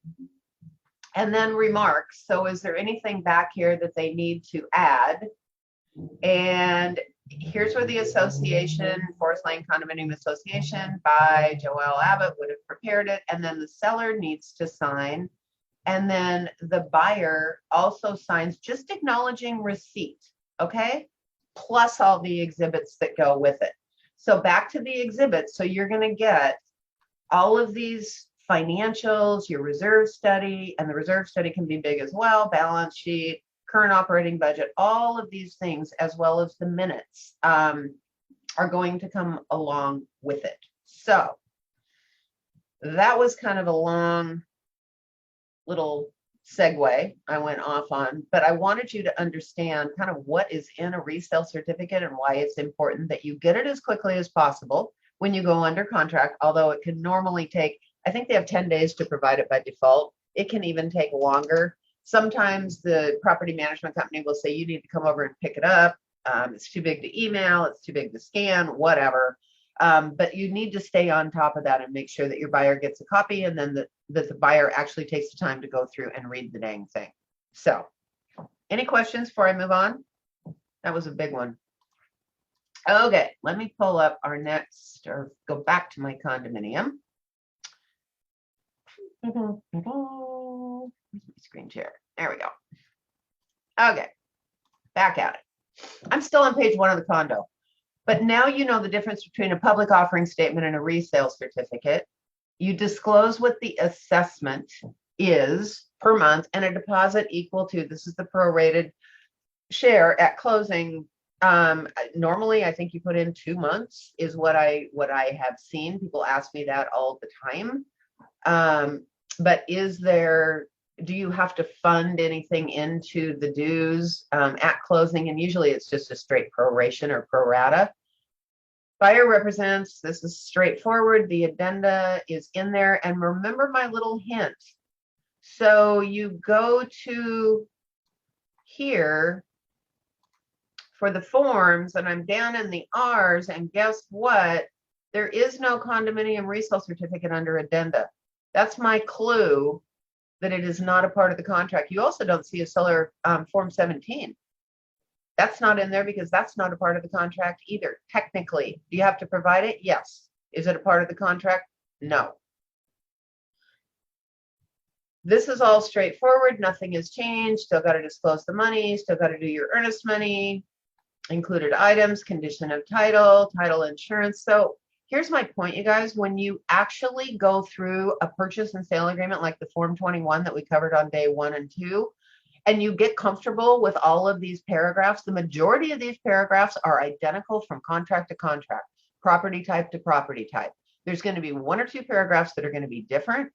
And then remarks. So is there anything back here that they need to add? And here's where the association, Forest Lane Condominium Association by Joelle Abbott would have prepared it. And then the seller needs to sign. And then the buyer also signs, just acknowledging receipt, okay? Plus all the exhibits that go with it. So back to the exhibits. So you're going to get all of these financials, your reserve study, and the reserve study can be big as well, balance sheet, current operating budget, all of these things, as well as the minutes, are going to come along with it. So that was kind of a long little segue I went off on, but I wanted you to understand kind of what is in a resale certificate and why it's important that you get it as quickly as possible when you go under contract, although it can normally take, I think they have 10 days to provide it by default. It can even take longer. Sometimes the property management company will say you need to come over and pick it up. It's too big to email, it's too big to scan, whatever. But you need to stay on top of that and make sure that your buyer gets a copy and then that the buyer actually takes the time to go through and read the dang thing. So any questions before I move on? That was a big one. Okay, let me pull up our next, or go back to my condominium. Where's my screen share? There we go. Okay, back at it. I'm still on page 1 of the condo. But now you know the difference between a public offering statement and a resale certificate. You disclose what the assessment is per month and a deposit equal to, this is the prorated share at closing. Normally, I think you put in 2 months is what I have seen. People ask me that all the time. But do you have to fund anything into the dues at closing? And usually it's just a straight proration or pro rata. Buyer represents, this is straightforward. The addenda is in there. And remember my little hint. So you go to here for the forms, and I'm down in the R's, and guess what? There is no condominium resale certificate under addenda. That's my clue that it is not a part of the contract. You also don't see a seller form 17. That's not in there because that's not a part of the contract either. Technically, do you have to provide it? Yes. Is it a part of the contract? No. This is all straightforward. Nothing has changed. Still got to disclose the money. Still got to do your earnest money, included items, condition of title, title insurance. So here's my point, you guys. When you actually go through a purchase and sale agreement like the Form 21 that we covered on day 1 and 2, and you get comfortable with all of these paragraphs, the majority of these paragraphs are identical from contract to contract, property type to property type. There's going to be 1 or 2 paragraphs that are going to be different.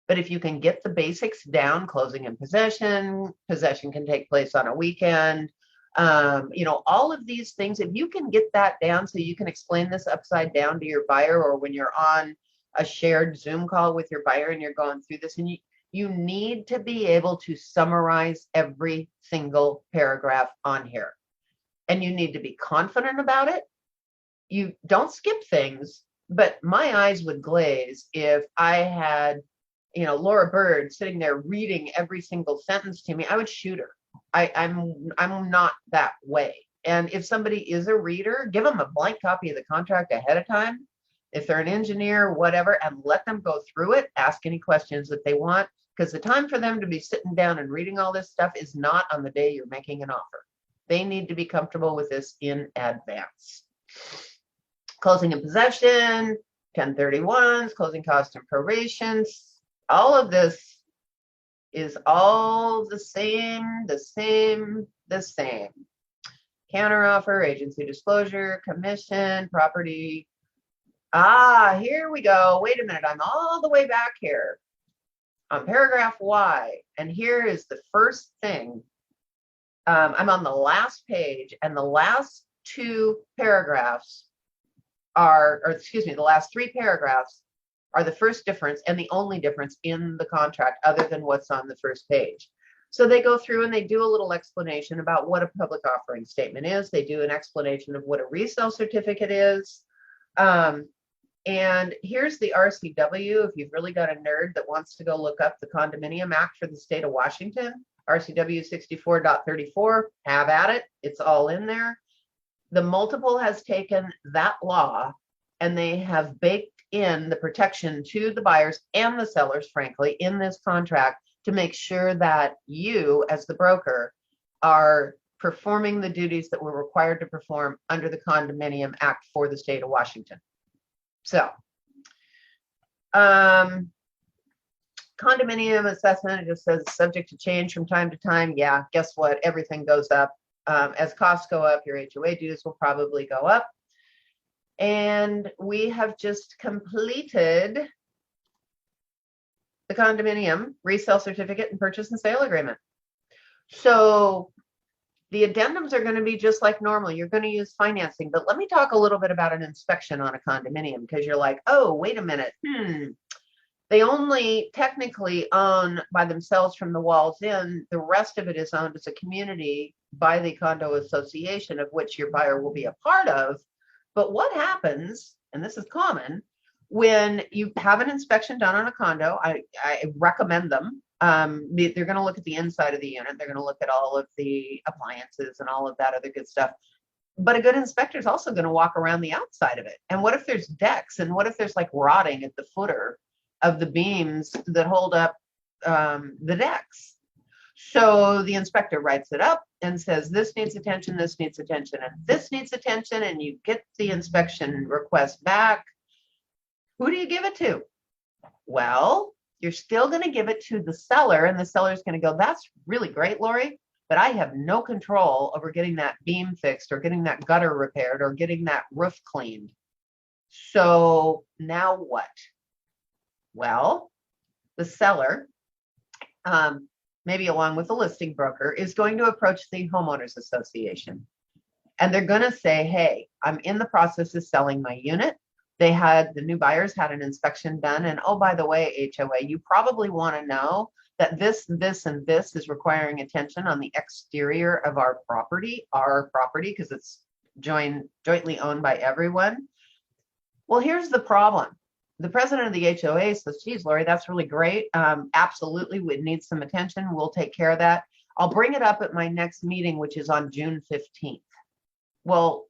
But if you can get the basics down, closing and possession can take place on a weekend. All of these things, if you can get that down so you can explain this upside down to your buyer, or when you're on a shared Zoom call with your buyer and you're going through this, and you need to be able to summarize every single paragraph on here. And you need to be confident about it. You don't skip things, but my eyes would glaze if I had, Laura Bird sitting there reading every single sentence to me. I would shoot her. I'm not that way. And if somebody is a reader, give them a blank copy of the contract ahead of time. If they're an engineer, whatever, and let them go through it, ask any questions that they want, because the time for them to be sitting down and reading all this stuff is not on the day you're making an offer. They need to be comfortable with this in advance. Closing and possession, 1031s, closing costs and prorations, all of this is all the same. Counteroffer, agency disclosure, commission, property. Here we go. Wait a minute. I'm all the way back here on paragraph Y. And here is the first thing. I'm on the last page, and the last two paragraphs the last three paragraphs are the first difference and the only difference in the contract other than what's on the first page. So they go through and they do a little explanation about what a public offering statement is. They do an explanation of what a resale certificate is. And here's the RCW. If you've really got a nerd that wants to go look up the Condominium Act for the state of Washington, RCW 64.34, have at it. It's all in there. The multiple has taken that law and they have baked in the protection to the buyers and the sellers, frankly, in this contract to make sure that you, as the broker, are performing the duties that we're required to perform under the Condominium Act for the state of Washington. So, condominium assessment, it just says subject to change from time to time. Yeah, guess what? Everything goes up. As costs go up, your HOA dues will probably go up. And we have just completed the condominium resale certificate and purchase and sale agreement. So the addendums are going to be just like normal. You're going to use financing, but let me talk a little bit about an inspection on a condominium, because you're like, oh, wait a minute. They only technically own by themselves from the walls in. The rest of it is owned as a community by the condo association, of which your buyer will be a part of. But what happens, and this is common, when you have an inspection done on a condo, I recommend them. They're going to look at the inside of the unit. They're going to look at all of the appliances and all of that other good stuff. But a good inspector is also going to walk around the outside of it. And what if there's decks? And what if there's like rotting at the footer of the beams that hold up the decks? So the inspector writes it up and says, this needs attention, and this needs attention, and you get the inspection request back. Who do you give it to? Well, you're still going to give it to the seller, and the seller is going to go, that's really great, Lori, but I have no control over getting that beam fixed or getting that gutter repaired or getting that roof cleaned. So now what? Well, the seller, maybe along with the listing broker, is going to approach the homeowners association. And they're going to say, hey, I'm in the process of selling my unit. The new buyers had an inspection done. And oh, by the way, HOA, you probably want to know that this, and this is requiring attention on the exterior of our property, because it's jointly owned by everyone. Well, here's the problem. The president of the HOA says, geez, Lori, that's really great. Absolutely, we need some attention. We'll take care of that. I'll bring it up at my next meeting, which is on June 15th. Well,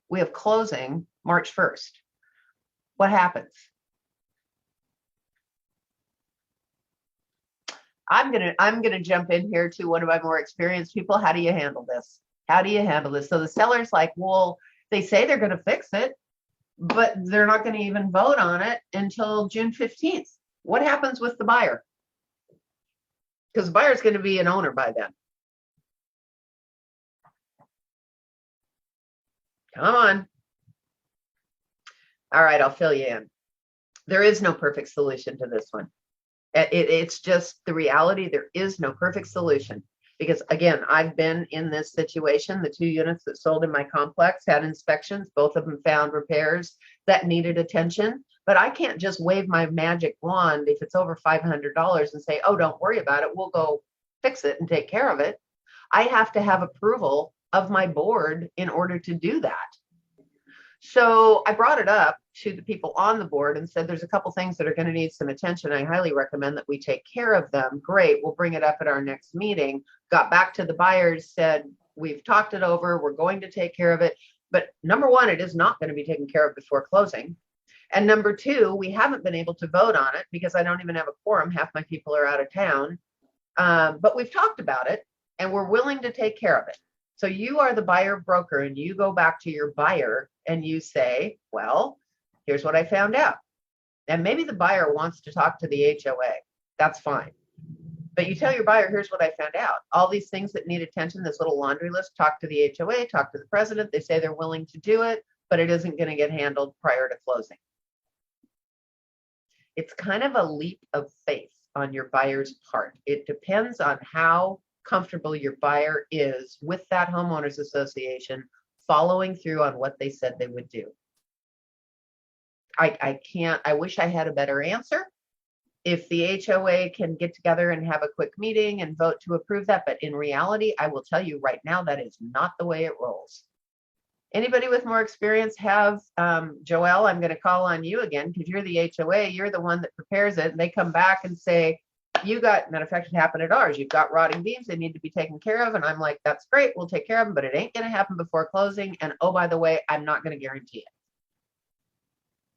we have closing March 1st. What happens? I'm gonna jump in here to one of my more experienced people. How do you handle this? So the seller's like, well, they say they're going to fix it, but they're not going to even vote on it until June 15th. What happens with the buyer? Because the buyer's going to be an owner by then. Come on. All right, I'll fill you in. There is no perfect solution to this one. It's just the reality. There is no perfect solution. Because again, I've been in this situation. The 2 units that sold in my complex had inspections. Both of them found repairs that needed attention. But I can't just wave my magic wand if it's over $500 and say, oh, don't worry about it. We'll go fix it and take care of it. I have to have approval of my board in order to do that. So I brought it up to the people on the board and said, there's a couple things that are going to need some attention. I highly recommend that we take care of them. Great. We'll bring it up at our next meeting. Got back to the buyers, said, we've talked it over. We're going to take care of it. But number one, it is not going to be taken care of before closing. And number two, we haven't been able to vote on it because I don't even have a quorum. Half my people are out of town. But we've talked about it and we're willing to take care of it. So you are the buyer broker and you go back to your buyer and you say, well, here's what I found out. And maybe the buyer wants to talk to the HOA. That's fine. But you tell your buyer, here's what I found out. All these things that need attention, this little laundry list, talk to the HOA, talk to the president. They say they're willing to do it, but it isn't going to get handled prior to closing. It's kind of a leap of faith on your buyer's part. It depends on how comfortable your buyer is with that homeowners association following through on what they said they would do. I wish I had a better answer. If the HOA can get together and have a quick meeting and vote to approve that, but in reality, I will tell you right now, that is not the way it rolls. Anybody with more experience have, Joelle, I'm going to call on you again because you're the HOA, you're the one that prepares it, and they come back and say, you got, matter of fact, it happened at ours. You've got rotting beams. They need to be taken care of. And I'm like, that's great. We'll take care of them, but it ain't going to happen before closing. And oh, by the way, I'm not going to guarantee it.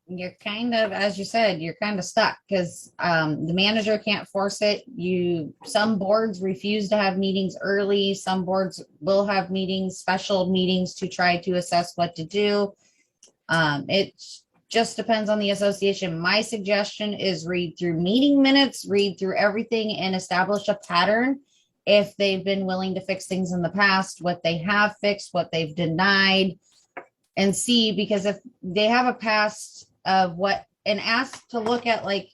You're kind of, as you said, you're kind of stuck because the manager can't force it. Some boards refuse to have meetings early. Some boards will have meetings, special meetings to try to assess what to do. It just depends on the association. My suggestion is read through meeting minutes, read through everything and establish a pattern. If they've been willing to fix things in the past, what they have fixed, what they've denied, and see, because if they have a past of what, and ask to look at like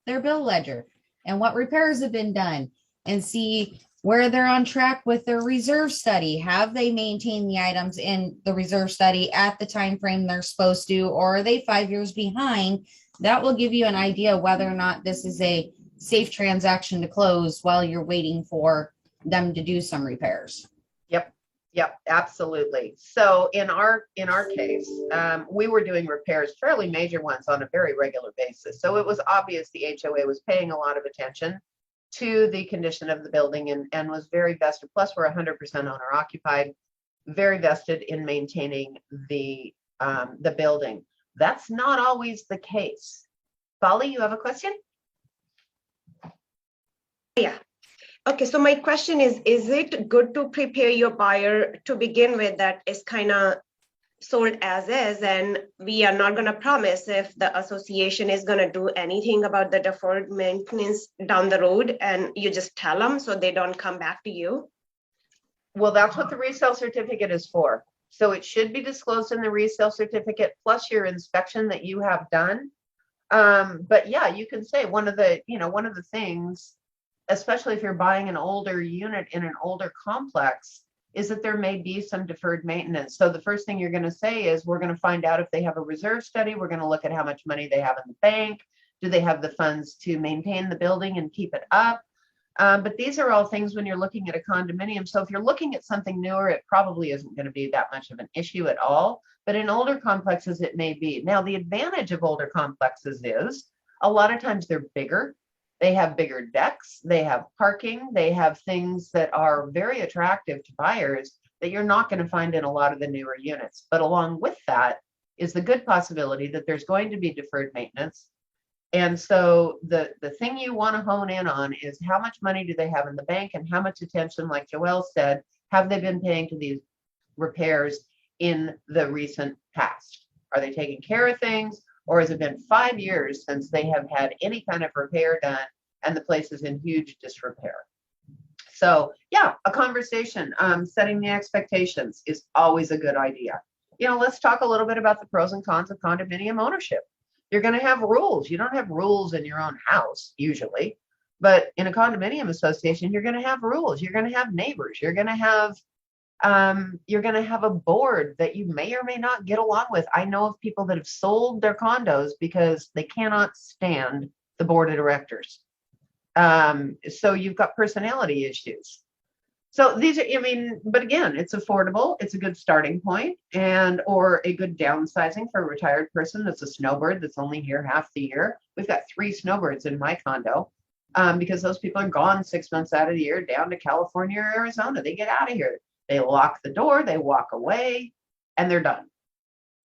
their bill ledger and what repairs have been done and see where they're on track with their reserve study. Have they maintained the items in the reserve study at the time frame they're supposed to, or are they 5 years behind? That will give you an idea whether or not this is a safe transaction to close while you're waiting for them to do some repairs. Yep, absolutely. So in our case, we were doing repairs, fairly major ones, on a very regular basis. So it was obvious the HOA was paying a lot of attention to the condition of the building and was very vested. Plus, we're 100% owner occupied, very vested in maintaining the building. That's not always the case. Polly, you have a question? Yeah. Okay, so my question is it good to prepare your buyer to begin with that is kind of sold as is, and we are not going to promise if the association is going to do anything about the deferred maintenance down the road, and you just tell them so they don't come back to you? Well, that's what the resale certificate is for. So it should be disclosed in the resale certificate plus your inspection that you have done. But yeah, you can say one of the things, especially if you're buying an older unit in an older complex, is that there may be some deferred maintenance. So the first thing you're going to say is, we're going to find out if they have a reserve study. We're going to look at how much money they have in the bank. Do they have the funds to maintain the building and keep it up? But these are all things when you're looking at a condominium. So if you're looking at something newer, it probably isn't going to be that much of an issue at all. But in older complexes, it may be. Now, the advantage of older complexes is a lot of times they're bigger. They have bigger decks, they have parking, they have things that are very attractive to buyers that you're not going to find in a lot of the newer units. But along with that is the good possibility that there's going to be deferred maintenance. And so the thing you want to hone in on is how much money do they have in the bank and how much attention, like Joelle said, have they been paying to these repairs in the recent past? Are they taking care of things? Or has it been 5 years since they have had any kind of repair done and the place is in huge disrepair? So yeah, a conversation, setting the expectations is always a good idea. Let's talk a little bit about the pros and cons of condominium ownership. You're going to have rules. You don't have rules in your own house usually, But in a condominium association, you're going to have rules. You're going to have neighbors. You're going to have a board that you may or may not get along with. I know of people that have sold their condos because they cannot stand the board of directors. So you've got personality issues. So these are, I mean, but again, it's affordable. It's a good starting point, and or a good downsizing for a retired person that's a snowbird that's only here half the year. We've got 3 snowbirds in my condo because those people are gone 6 months out of the year down to California or Arizona. They get out of here. They lock the door, they walk away, and they're done.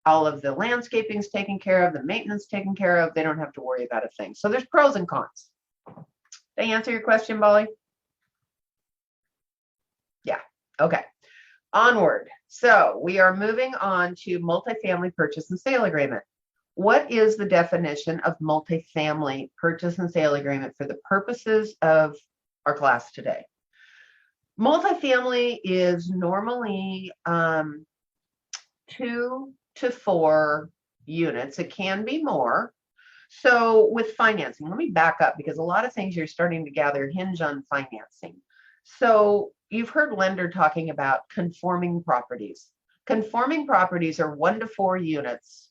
All of the landscaping's taken care of, the maintenance taken care of. They don't have to worry about a thing. So there's pros and cons. Did I answer your question, Bolly? Yeah. Okay. Onward. So we are moving on to multifamily purchase and sale agreement. What is the definition of multifamily purchase and sale agreement for the purposes of our class today? Multifamily is normally 2 to 4 units. It can be more. So with financing, let me back up because a lot of things you're starting to gather hinge on financing. So you've heard lender talking about conforming properties. Conforming properties are 1 to 4 units,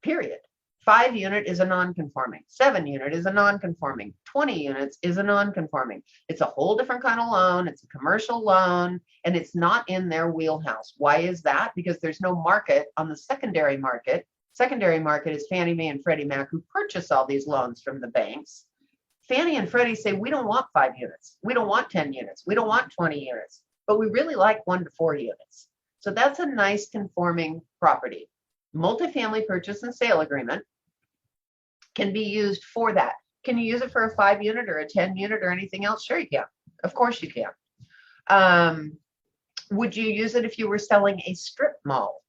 period. 5 unit is a non-conforming, 7 unit is a non-conforming, 20 units is a non-conforming. It's a whole different kind of loan. It's a commercial loan, and it's not in their wheelhouse. Why is that? Because there's no market on the secondary market. Secondary market is Fannie Mae and Freddie Mac, who purchase all these loans from the banks. Fannie and Freddie say, we don't want 5 units. We don't want 10 units. We don't want 20 units, but we really like 1 to 4 units. So that's a nice conforming property. Multifamily purchase and sale agreement can be used for that. Can you use it for a 5 unit or a 10 unit or anything else? Sure you can. Of course you can. Would you use it if you were selling a strip mall?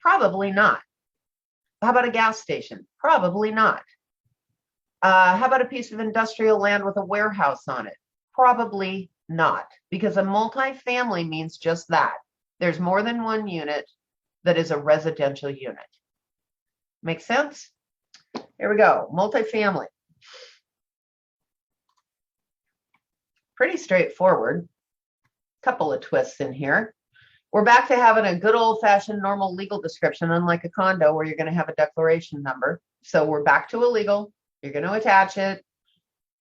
Probably not. How about a gas station? Probably not. How about a piece of industrial land with a warehouse on it? Probably not, because a multifamily means just that. There's more than 1 unit that is a residential unit. Make sense? Here we go. Multifamily. Pretty straightforward. Couple of twists in here. We're back to having a good old-fashioned normal legal description, unlike a condo where you're going to have a declaration number. So we're back to a legal. You're going to attach it.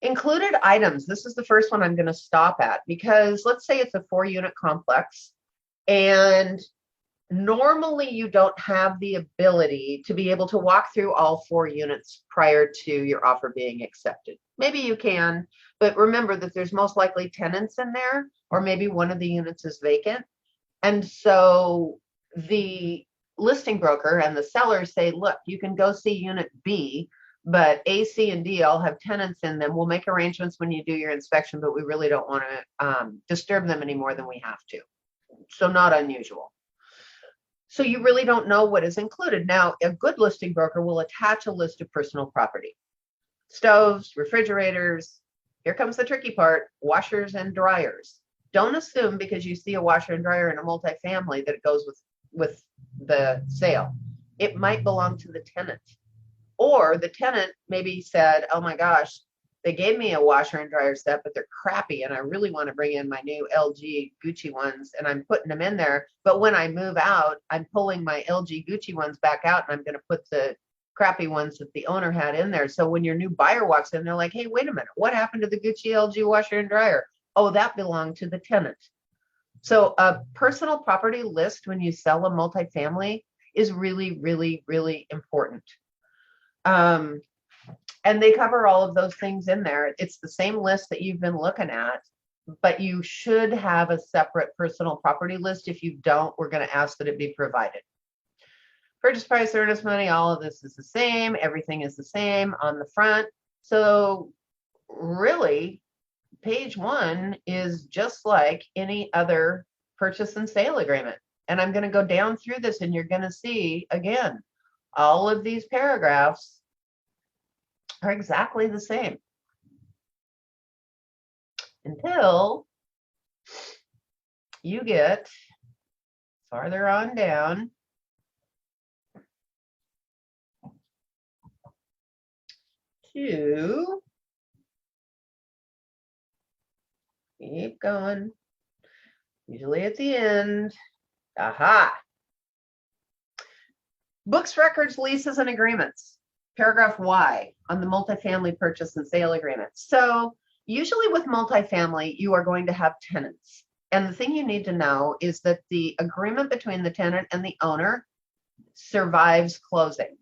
Included items. This is the first one I'm going to stop at, because let's say it's a 4-unit complex, and normally you don't have the ability to be able to walk through all 4 units prior to your offer being accepted. Maybe you can, but remember that there's most likely tenants in there, or maybe one of the units is vacant. And so the listing broker and the seller say, look, you can go see unit B, but A, C, and D all have tenants in them. We'll make arrangements when you do your inspection, but we really don't want to disturb them any more than we have to. So not unusual. So you really don't know what is included. Now, a good listing broker will attach a list of personal property. Stoves, refrigerators, here comes the tricky part, washers and dryers. Don't assume because you see a washer and dryer in a multifamily that it goes with the sale. It might belong to the tenant. Or the tenant maybe said, oh my gosh, they gave me a washer and dryer set, but they're crappy, and I really want to bring in my new LG Gucci ones, and I'm putting them in there. But when I move out, I'm pulling my LG Gucci ones back out, and I'm going to put the crappy ones that the owner had in there. So when your new buyer walks in, they're like, hey, wait a minute, what happened to the Gucci LG washer and dryer? Oh, that belonged to the tenant. So a personal property list when you sell a multifamily is really, really, really important. And they cover all of those things in there. It's the same list that you've been looking at, but you should have a separate personal property list. If you don't, we're going to ask that it be provided. Purchase price, earnest money, all of this is the same. Everything is the same on the front. So really, page 1 is just like any other purchase and sale agreement. And I'm going to go down through this, and you're going to see, again, all of these paragraphs are exactly the same until you get farther on down to Keep going. Usually at the end. Aha. Books, records, leases, and agreements. Paragraph Y on the multifamily purchase and sale agreement. So usually with multifamily, you are going to have tenants. And the thing you need to know is that the agreement between the tenant and the owner survives closing.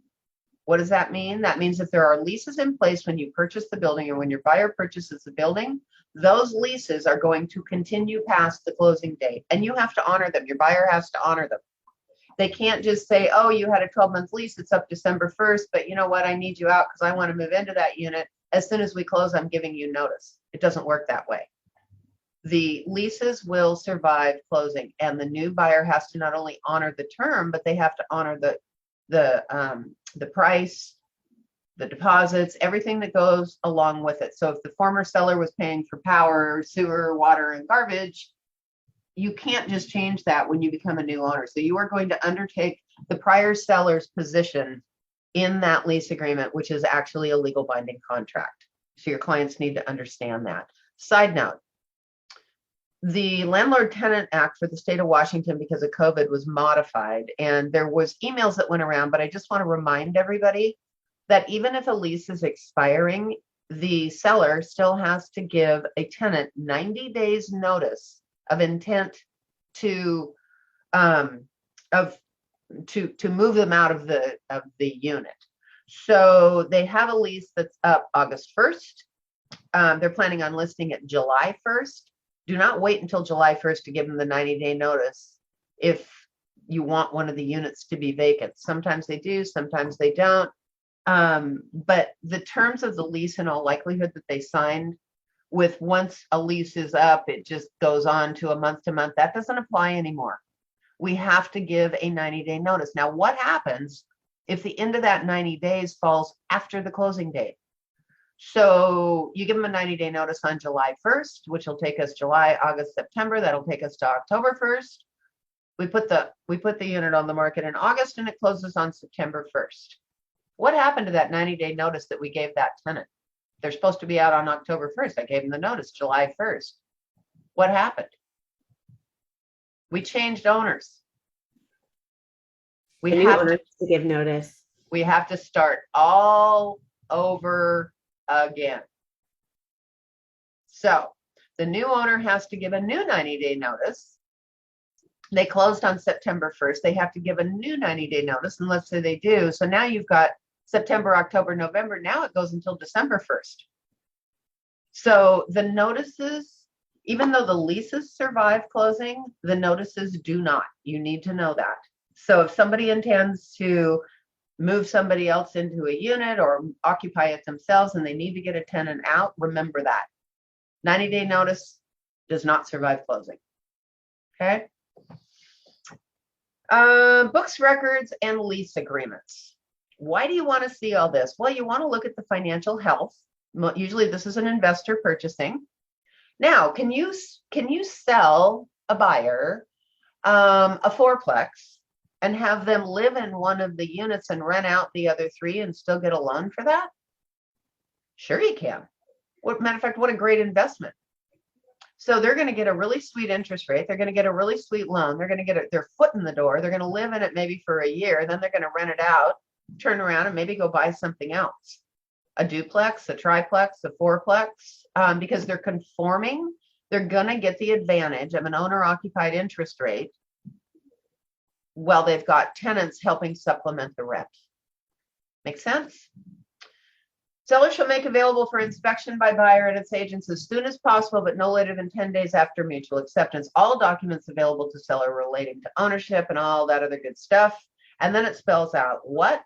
What does that mean? That means if there are leases in place when you purchase the building or when your buyer purchases the building, those leases are going to continue past the closing date, and you have to honor them. Your buyer has to honor them. They can't just say, oh, you had a 12-month lease, it's up December 1st, but you know what, I need you out because I want to move into that unit. As soon as we close, I'm giving you notice. It doesn't work that way. The leases will survive closing, and the new buyer has to not only honor the term, but they have to honor the price, the deposits, everything that goes along with it. So if the former seller was paying for power, sewer, water, and garbage, you can't just change that when you become a new owner. So you are going to undertake the prior seller's position in that lease agreement, which is actually a legal binding contract. So your clients need to understand that. Side note, the Landlord Tenant Act for the state of Washington, because of COVID, was modified, and there was emails that went around, but I just want to remind everybody that even if a lease is expiring, the seller still has to give a tenant 90 days notice of intent to move them out of the unit. So they have a lease that's up August 1st. They're planning on listing it July 1st. Do not wait until July 1st to give them the 90-day notice if you want one of the units to be vacant. Sometimes they do, sometimes they don't. But the terms of the lease, in all likelihood, that they signed with, once a lease is up, it just goes on to a month to month. That doesn't apply anymore. We have to give a 90-day notice. Now, what happens if the end of that 90 days falls after the closing date? So you give them a 90-day notice on July 1st, which will take us July, August, September. That'll take us to October 1st. We put the unit on the market in August, and it closes on September 1st. What happened to that 90-day notice that we gave that tenant? They're supposed to be out on October 1st. I gave them the notice July 1st. What happened? We changed owners. We have to give notice. We have to start all over again. So the new owner has to give a new 90-day notice. They closed on September 1st. They have to give a new 90-day notice, and let's say they do. So now you've got September, October, November. Now it goes until December 1st. So the notices, even though the leases survive closing, the notices do not. You need to know that. So if somebody intends to move somebody else into a unit or occupy it themselves and they need to get a tenant out, remember that. 90-day notice does not survive closing. Okay. Books, records, and lease agreements. Why do you want to see all this? Well, you want to look at the financial health. Usually this is an investor purchasing. Now, can you sell a buyer a fourplex and have them live in one of the units and rent out the other three and still get a loan for that? Sure you can. Matter of fact, what a great investment. So they're going to get a really sweet interest rate. They're going to get a really sweet loan. They're going to get their foot in the door. They're going to live in it maybe for a year. Then they're going to rent it out, turn around, and maybe go buy something else. A duplex, a triplex, a fourplex, because they're conforming. They're going to get the advantage of an owner-occupied interest rate while they've got tenants helping supplement the rent. Make sense? Seller shall make available for inspection by buyer and its agents as soon as possible, but no later than 10 days after mutual acceptance, all documents available to seller relating to ownership and all that other good stuff. And then it spells out what?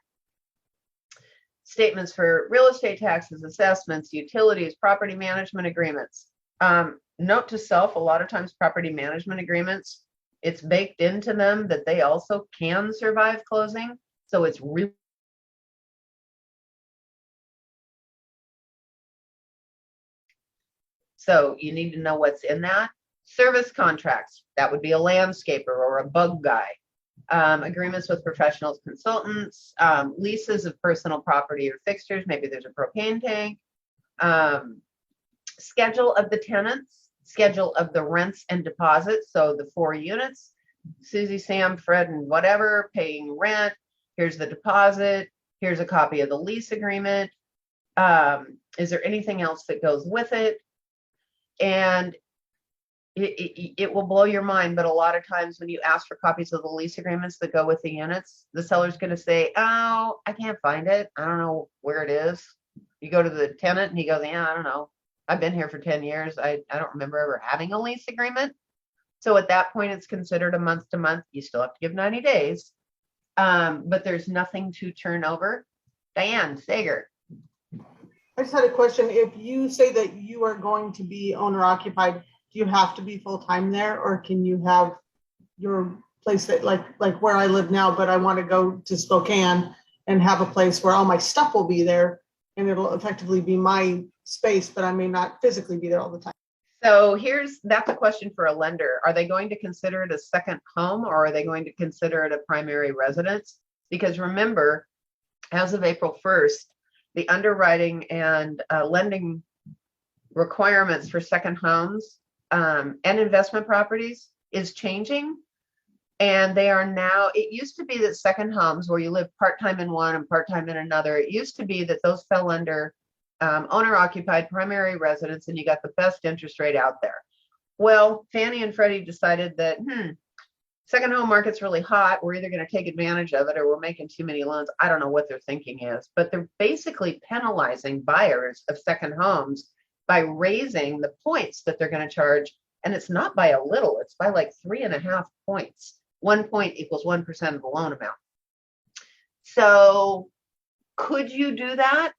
Statements for real estate taxes, assessments, utilities, property management agreements. Note to self, a lot of times property management agreements, it's baked into them that they also can survive closing. So it's really so you need to know what's in that. Service contracts, that would be a landscaper or a bug guy. Agreements with professionals, consultants, leases of personal property or fixtures. Maybe there's a propane tank. Schedule of the tenants. schedule of the rents and deposits. So the 4 units, Susie, Sam, Fred, and whatever paying rent. Here's the deposit. Here's a copy of the lease agreement. Is there anything else that goes with it? And it will blow your mind, but a lot of times when you ask for copies of the lease agreements that go with the units, the seller's going to say, oh, I can't find it. I don't know where it is. You go to the tenant and he goes, yeah, I don't know. I've been here for 10 years. I don't remember ever having a lease agreement. So at that point, it's considered a month to month. You still have to give 90 days, but there's nothing to turn over. Diane Sager. I just had a question. If you say that you are going to be owner occupied, do you have to be full time there, or can you have your place that like where I live now, but I want to go to Spokane and have a place where all my stuff will be there and it'll effectively be my space, but I may not physically be there all the time? So that's a question for a lender. Are they going to consider it a second home, or are they going to consider it a primary residence? Because remember, as of April 1st, the underwriting and lending requirements for second homes and investment properties is changing. And they are now, it used to be that second homes where you live part-time in one and part-time in another, it used to be that those fell under owner occupied primary residence and you got the best interest rate out there. Well, Fannie and Freddie decided that, second home market's really hot. We're either going to take advantage of it or we're making too many loans. I don't know what their thinking is, but they're basically penalizing buyers of second homes by raising the points that they're going to charge. And it's not by a little, it's by like 3.5 points. 1 point equals 1% of the loan amount. So could you do that?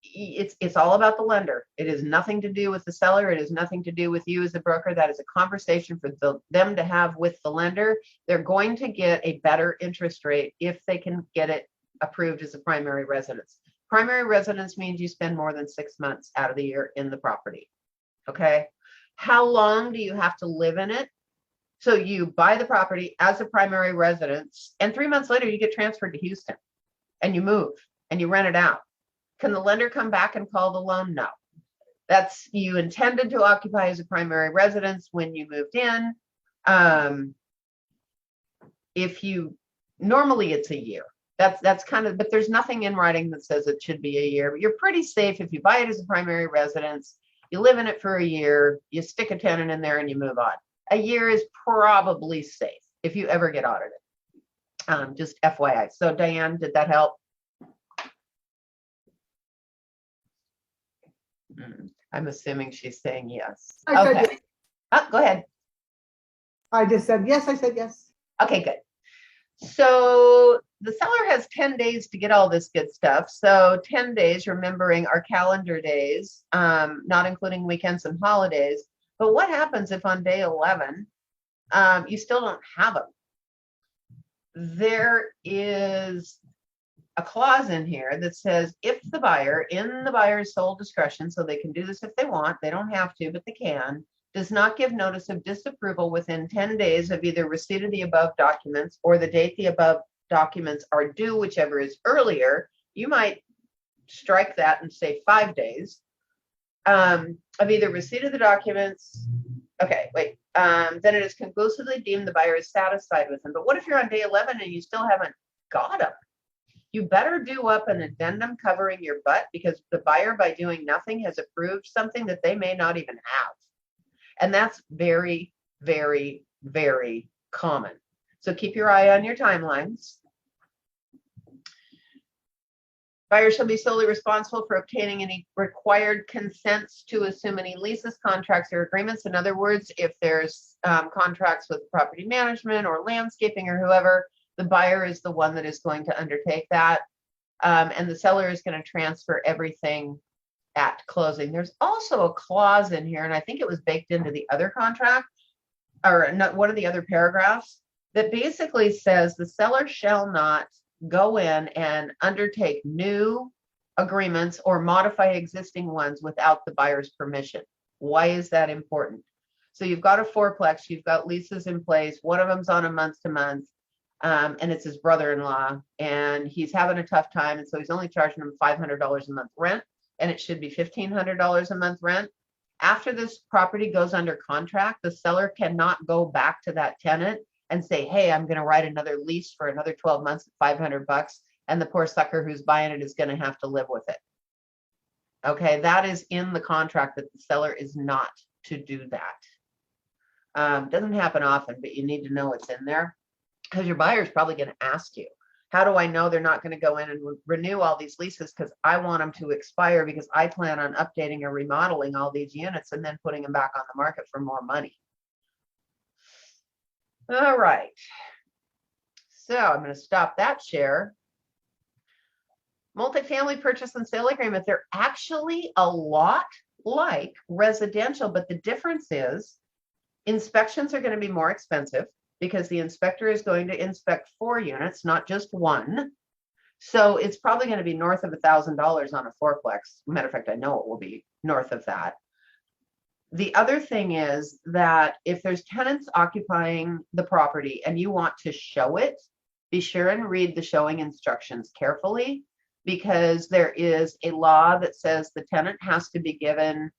It's all about the lender. It has nothing to do with the seller. It has nothing to do with you as a broker. That is a conversation for them to have with the lender. They're going to get a better interest rate if they can get it approved as a primary residence. Primary residence means you spend more than 6 months out of the year in the property. Okay. How long do you have to live in it? So you buy the property as a primary residence, and 3 months later you get transferred to Houston and you move and you rent it out. Can the lender come back and call the loan? No. That's, you intended to occupy as a primary residence when you moved in. If you, normally it's a year. That's kind of, but there's nothing in writing that says it should be a year. But you're pretty safe if you buy it as a primary residence, you live in it for a year, you stick a tenant in there and you move on. A year is probably safe if you ever get audited. Just FYI. So Diane, did that help? I'm assuming she's saying yes. I said Okay. yes. Oh, go ahead. I just said yes. I said yes. Okay, good. So the seller has 10 days to get all this good stuff. So 10 days, remembering our calendar days, not including weekends and holidays. But what happens if on day 11, you still don't have them? There is a clause in here that says if the buyer, in the buyer's sole discretion, so they can do this if they want, they don't have to, but they can, does not give notice of disapproval within 10 days of either receipt of the above documents or the date the above documents are due, whichever is earlier, you might strike that and say 5 days of either receipt of the documents. Okay, wait. Then it is conclusively deemed the buyer is satisfied with them. But what if you're on day 11 and you still haven't got them? You better do up an addendum covering your butt, because the buyer, by doing nothing, has approved something that they may not even have. And that's very, very, very common. So keep your eye on your timelines. Buyer shall be solely responsible for obtaining any required consents to assume any leases, contracts, or agreements. In other words, if there's contracts with property management or landscaping or whoever, the buyer is the one that is going to undertake that. And the seller is going to transfer everything at closing. There's also a clause in here, and I think it was baked into the other contract, or not one of the other paragraphs, that basically says the seller shall not go in and undertake new agreements or modify existing ones without the buyer's permission. Why is that important? So you've got a fourplex, you've got leases in place, one of them's on a month to month, and it's his brother-in-law, and he's having a tough time, and so he's only charging him $500 a month rent, and it should be $1,500 a month rent. After this property goes under contract, the seller cannot go back to that tenant and say, hey, I'm going to write another lease for another 12 months at $500, and the poor sucker who's buying it is going to have to live with it. Okay, that is in the contract, that the seller is not to do that. Doesn't happen often, but you need to know it's in there, because your buyer is probably going to ask you, how do I know they're not going to go in and renew all these leases? Because I want them to expire, because I plan on updating or remodeling all these units and then putting them back on the market for more money. All right. So I'm going to stop that share. Multifamily purchase and sale agreement, they're actually a lot like residential, but the difference is inspections are going to be more expensive, because the inspector is going to inspect 4 units, not just 1. So it's probably going to be north of $1,000 on a 4-plex. Matter of fact, I know it will be north of that. The other thing is that if there's tenants occupying the property and you want to show it, be sure and read the showing instructions carefully, because there is a law that says the tenant has to be given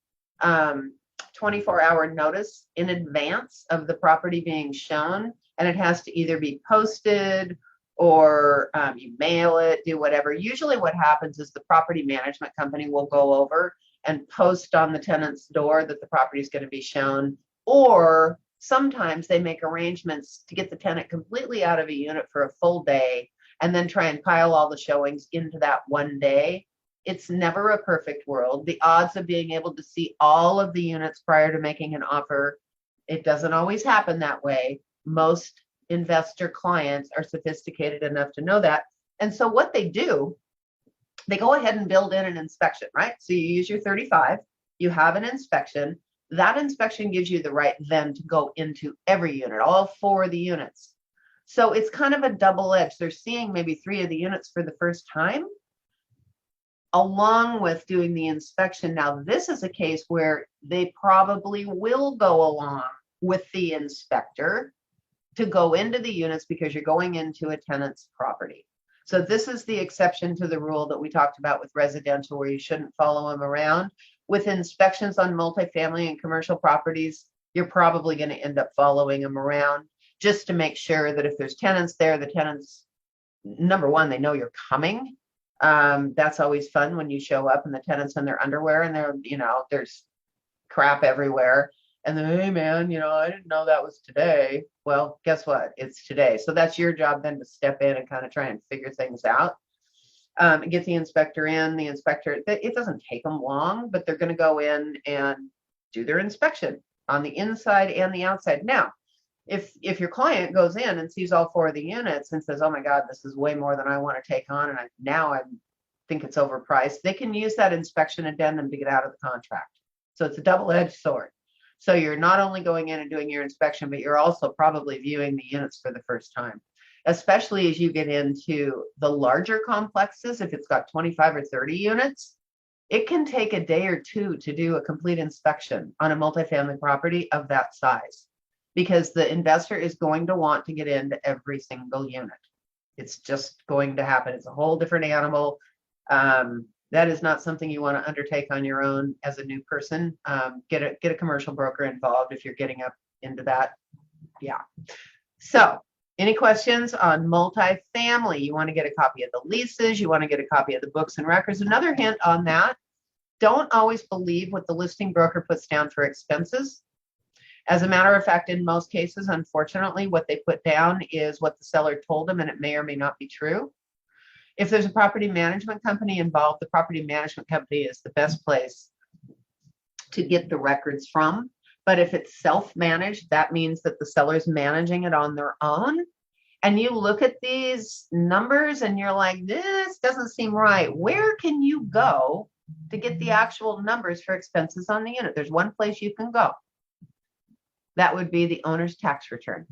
24-hour notice in advance of the property being shown, and it has to either be posted or you mail it, do whatever. Usually what happens is the property management company will go over and post on the tenant's door that the property is going to be shown, or sometimes they make arrangements to get the tenant completely out of a unit for a full day and then try and pile all the showings into that one day. It's never a perfect world. The odds of being able to see all of the units prior to making an offer, it doesn't always happen that way. Most investor clients are sophisticated enough to know that. And so what they do, they go ahead and build in an inspection, right? So you use your 35, you have an inspection. That inspection gives you the right then to go into every unit, all 4 of the units. So it's kind of a double edge. They're seeing maybe 3 of the units for the first time, along with doing the inspection. Now, this is a case where they probably will go along with the inspector to go into the units, because you're going into a tenant's property. So this is the exception to the rule that we talked about with residential, where you shouldn't follow them around. With inspections on multifamily and commercial properties, you're probably going to end up following them around, just to make sure that if there's tenants there, the tenants, number one, they know you're coming. That's always fun when you show up and the tenant's in their underwear and they're, there's crap everywhere. And then, hey man, I didn't know that was today. Well, guess what? It's today. So that's your job then, to step in and kind of try and figure things out. Get the inspector in. The inspector, it doesn't take them long, but they're going to go in and do their inspection on the inside and the outside. Now, if your client goes in and sees all 4 of the units and says, oh my God, this is way more than I want to take on, and I think it's overpriced, they can use that inspection addendum to get out of the contract. So it's a double-edged sword. So you're not only going in and doing your inspection, but you're also probably viewing the units for the first time, especially as you get into the larger complexes. If it's got 25 or 30 units, it can take a day or 2 to do a complete inspection on a multifamily property of that size, because the investor is going to want to get into every single unit. It's just going to happen. It's a whole different animal. That is not something you want to undertake on your own as a new person. Get a commercial broker involved if you're getting up into that. Yeah. So any questions on multifamily? You want to get a copy of the leases. You want to get a copy of the books and records. Another hint on that, don't always believe what the listing broker puts down for expenses. As a matter of fact, in most cases, unfortunately, what they put down is what the seller told them, and it may or may not be true. If there's a property management company involved, the property management company is the best place to get the records from. But if it's self-managed, that means that the seller's managing it on their own. And you look at these numbers and you're like, this doesn't seem right. Where can you go to get the actual numbers for expenses on the unit? There's one place you can go. That would be the owner's tax return.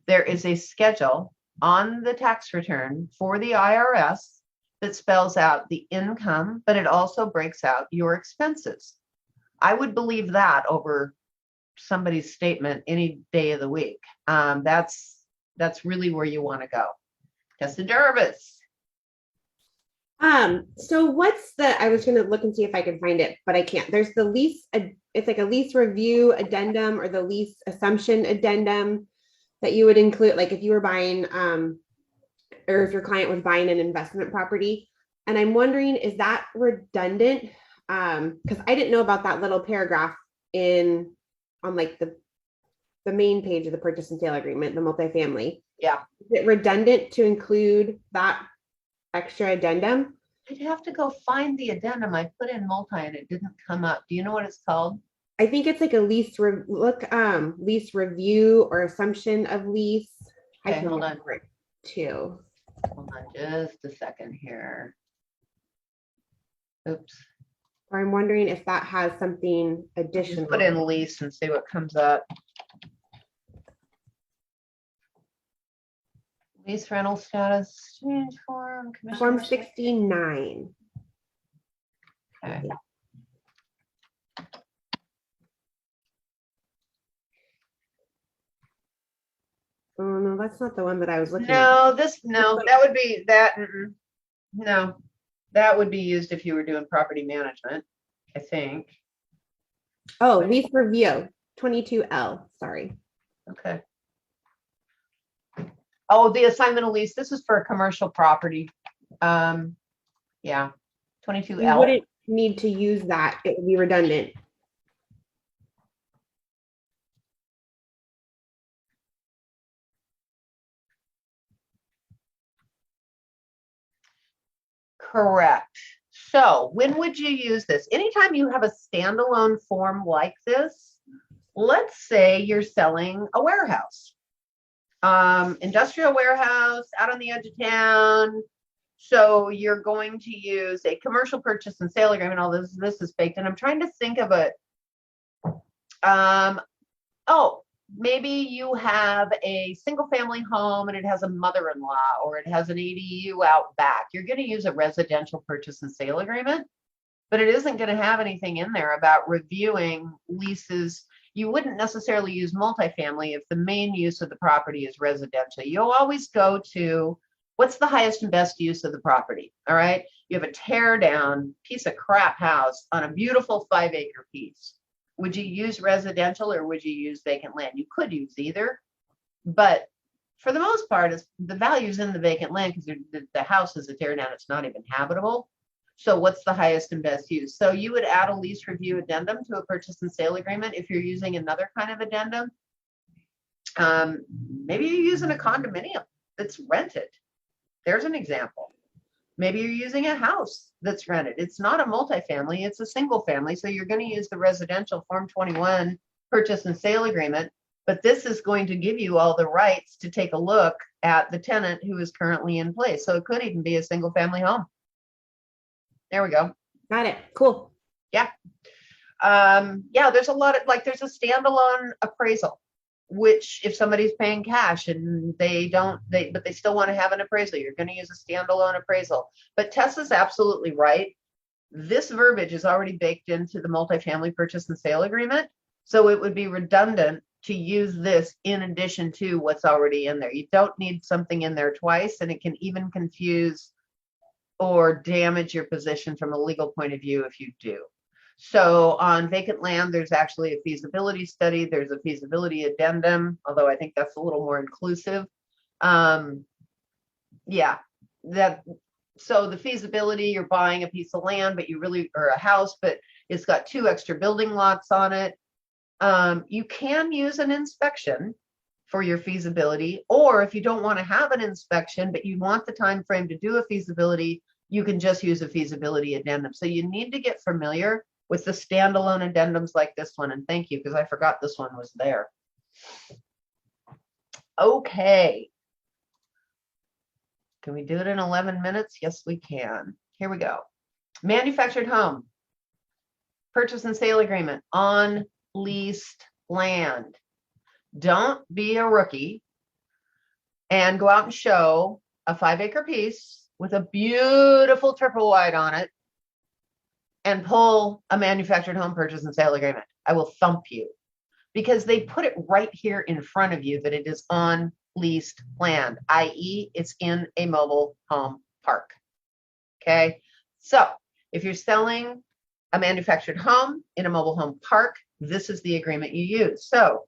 There is a schedule on the tax return for the IRS that spells out the income, but it also breaks out your expenses. I would believe that over somebody's statement any day of the week. That's really where you want to go. Tessa Jarvis. So what's I was gonna look and see if I can find it, but I can't. There's the lease, it's like a lease review addendum or the lease assumption addendum that you would include, like if you were buying, or if your client was buying an investment property. And I'm wondering, is that redundant? Because I didn't know about that little paragraph on like the main page of the purchase and sale agreement, the multifamily. Yeah. Is it redundant to include that extra addendum? I'd have to go find the addendum. I put in multi and it didn't come up. Do you know what it's called? I think it's like a lease review or assumption of lease. I Okay, can hold look on. for it too. Hold on just a second here. Oops. Or I'm wondering if that has something Just additional. put in lease and see what comes up. Lease rental status change form. Form commission- 69. Okay. Oh no, that's not the one that I was looking at. No, that would be that. No, that would be used if you were doing property management, I think. Oh, lease review 22L. Sorry. Okay. Oh, the assignment of lease. This is for a commercial property. Yeah, You 22L. wouldn't need to use that. It would be redundant. Correct. So when would you use this? Anytime you have a standalone form like this, let's say you're selling a warehouse, industrial warehouse out on the edge of town. So you're going to use a commercial purchase and sale agreement. All this is baked, and I'm trying to think of it. Oh, maybe you have a single family home and it has a mother-in-law or it has an ADU out back. You're going to use a residential purchase and sale agreement, but it isn't going to have anything in there about reviewing leases. You wouldn't necessarily use multifamily if the main use of the property is residential. You'll always go to what's the highest and best use of the property. All right. You have a tear down piece of crap house on a beautiful 5-acre piece. Would you use residential or would you use vacant land? You could use either, but for the most part, the value's in the vacant land because the house is a tear down. It's not even habitable. So what's the highest and best use? So you would add a lease review addendum to a purchase and sale agreement if you're using another kind of addendum. Maybe you're using a condominium that's rented. There's an example. Maybe you're using a house that's rented. It's not a multifamily, it's a single family. So you're going to use the residential Form 21 purchase and sale agreement, but this is going to give you all the rights to take a look at the tenant who is currently in place. So it could even be a single family home. There we go. Got it. Cool. Yeah. Yeah, there's a lot of there's a standalone appraisal, which if somebody's paying cash and but they still want to have an appraisal, you're going to use a standalone appraisal. But Tessa's absolutely right. This verbiage is already baked into the multifamily purchase and sale agreement. So it would be redundant to use this in addition to what's already in there. You don't need something in there twice, and it can even confuse or damage your position from a legal point of view if you do. So on vacant land, there's actually a feasibility study. There's a feasibility addendum, although I think that's a little more inclusive. Yeah, so the feasibility, you're buying a piece of land, but or a house, but it's got 2 extra building lots on it. You can use an inspection for your feasibility, or if you don't want to have an inspection, but you want the time frame to do a feasibility, you can just use a feasibility addendum. So you need to get familiar with the standalone addendums like this one. And thank you, because I forgot this one was there. Okay. Can we do it in 11 minutes? Yes, we can. Here we go. Manufactured home. Purchase and sale agreement on leased land. Don't be a rookie and go out and show a 5-acre piece with a beautiful triple wide on it and pull a manufactured home purchase and sale agreement. I will thump you, because they put it right here in front of you that it is on leased land, i.e. it's in a mobile home park. Okay, so if you're selling a manufactured home in a mobile home park, this is the agreement you use. So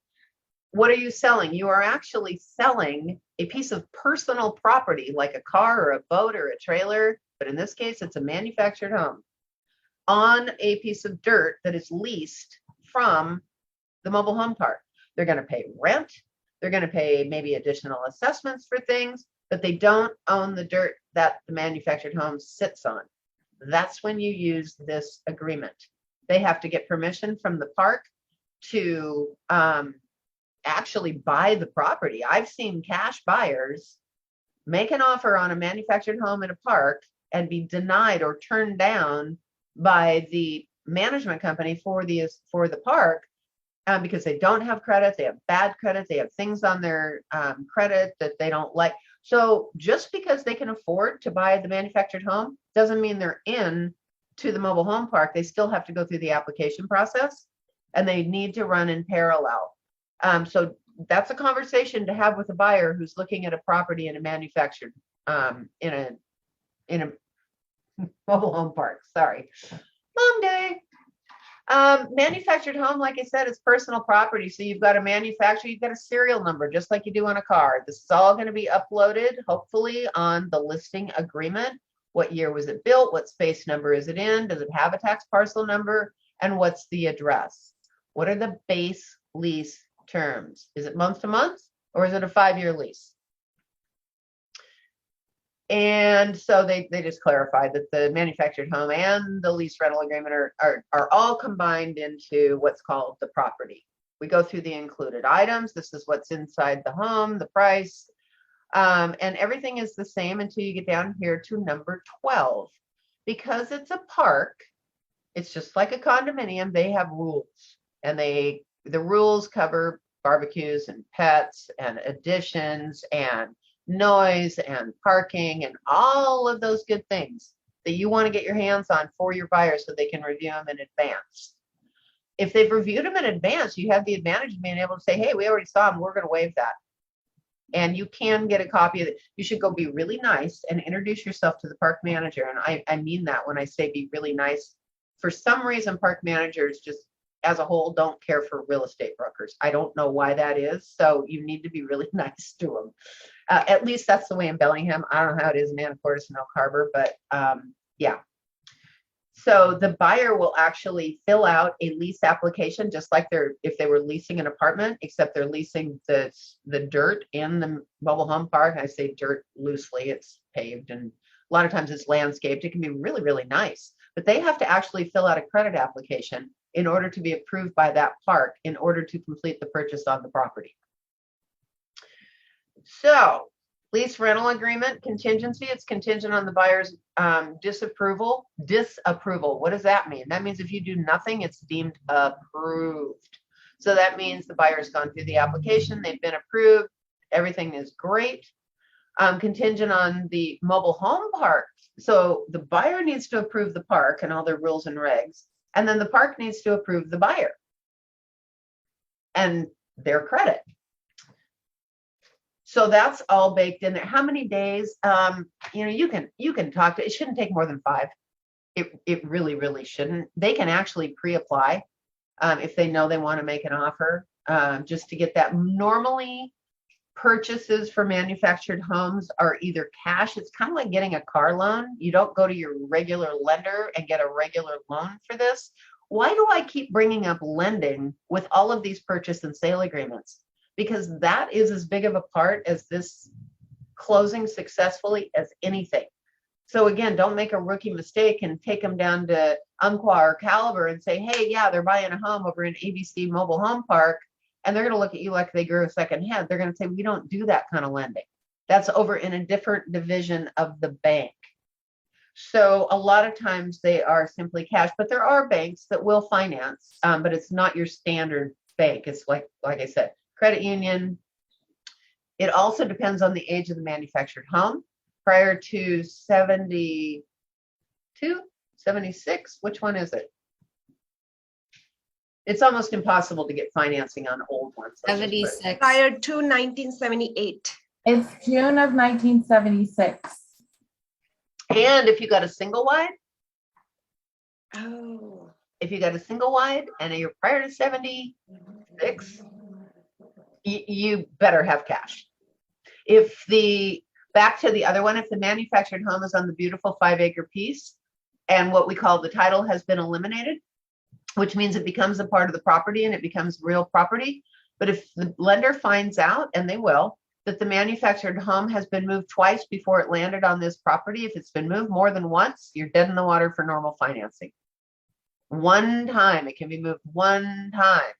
what are you selling? You are actually selling a piece of personal property like a car or a boat or a trailer, but in this case, it's a manufactured home on a piece of dirt that is leased from the mobile home park. They're going to pay rent. They're going to pay maybe additional assessments for things, but they don't own the dirt that the manufactured home sits on. That's when you use this agreement. They have to get permission from the park to actually buy the property. I've seen cash buyers make an offer on a manufactured home in a park and be denied or turned down by the management company for the park because they don't have credit, they have bad credit, they have things on their credit that they don't like. So just because they can afford to buy the manufactured home doesn't mean they're in to the mobile home park. They still have to go through the application process and they need to run in parallel. So that's a conversation to have with a buyer who's looking at a property in a manufactured in a mobile home park. Sorry, long day. Manufactured home, like I said, is personal property. So you've got a manufacturer, you've got a serial number, just like you do on a car. This is all going to be uploaded, hopefully, on the listing agreement. What year was it built? What space number is it in? Does it have a tax parcel number? And what's the address? What are the base lease terms? Is it month to month or is it a 5-year lease? And so they just clarified that the manufactured home and the lease rental agreement are all combined into what's called the property. We go through the included items. This is what's inside the home, the price, and everything is the same until you get down here to number 12. Because it's a park, it's just like a condominium. They have rules, and the rules cover barbecues and pets and additions and noise and parking and all of those good things that you want to get your hands on for your buyers so they can review them in advance. If they've reviewed them in advance, you have the advantage of being able to say, hey, we already saw them, we're going to waive that. And you can get a copy of it. You should go be really nice and introduce yourself to the park manager. And I mean that when I say be really nice. For some reason, park managers just as a whole don't care for real estate brokers. I don't know why that is. So you need to be really nice to them. At least that's the way in Bellingham. I don't know how it is in Anacortes and Oak Harbor, but yeah. So the buyer will actually fill out a lease application, just like if they were leasing an apartment, except they're leasing the dirt in the mobile home park. I say dirt loosely, it's paved, and a lot of times it's landscaped. It can be really, really nice, but they have to actually fill out a credit application in order to be approved by that park in order to complete the purchase on the property. So lease rental agreement contingency, it's contingent on the buyer's disapproval. What does that mean? That means if you do nothing, it's deemed approved. So that means the buyer's gone through the application, they've been approved, everything is great. Contingent on the mobile home park. So the buyer needs to approve the park and all their rules and regs, and then the park needs to approve the buyer and their credit. So that's all baked in there. How many days? You can talk to. It shouldn't take more than 5. It really, really shouldn't. They can actually pre-apply if they know they want to make an offer, just to get that. Normally, purchases for manufactured homes are either cash. It's kind of like getting a car loan. You don't go to your regular lender and get a regular loan for this. Why do I keep bringing up lending with all of these purchase and sale agreements? Because that is as big of a part as this closing successfully as anything. So again, don't make a rookie mistake and take them down to Umpqua or Caliber and say, hey, yeah, they're buying a home over in ABC Mobile Home Park. And they're going to look at you like they grew a second head. They're going to say, we don't do that kind of lending. That's over in a different division of the bank. So a lot of times they are simply cash, but there are banks that will finance, but it's not your standard bank. It's like I said, credit union. It also depends on the age of the manufactured home. Prior to 72, 76, which one is it? It's almost impossible to get financing on old ones. 76. Prior to 1978. It's June of 1976. And if you got a single wide, Oh. if you got a single wide and you're prior to 76, you better have cash. If the, back to the other one, if the manufactured home is on the beautiful 5-acre piece and what we call the title has been eliminated, which means it becomes a part of the property and it becomes real property. But if the lender finds out, and they will, that the manufactured home has been moved twice before it landed on this property, if it's been moved more than once, you're dead in the water for normal financing. One time, it can be moved one time.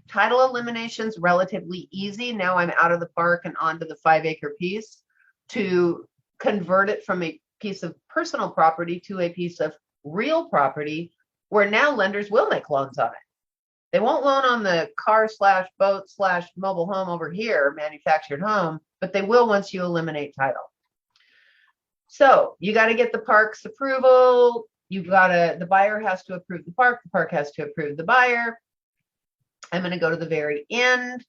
Title elimination's relatively easy. Now I'm out of the park and onto the 5-acre piece to convert it from a piece of personal property to a piece of real property, where now lenders will make loans on it. They won't loan on the car slash boat slash mobile home over here, manufactured home, but they will once you eliminate title. So you got to get the park's approval. You've got to, the buyer has to approve the park has to approve the buyer. I'm going to go to the very end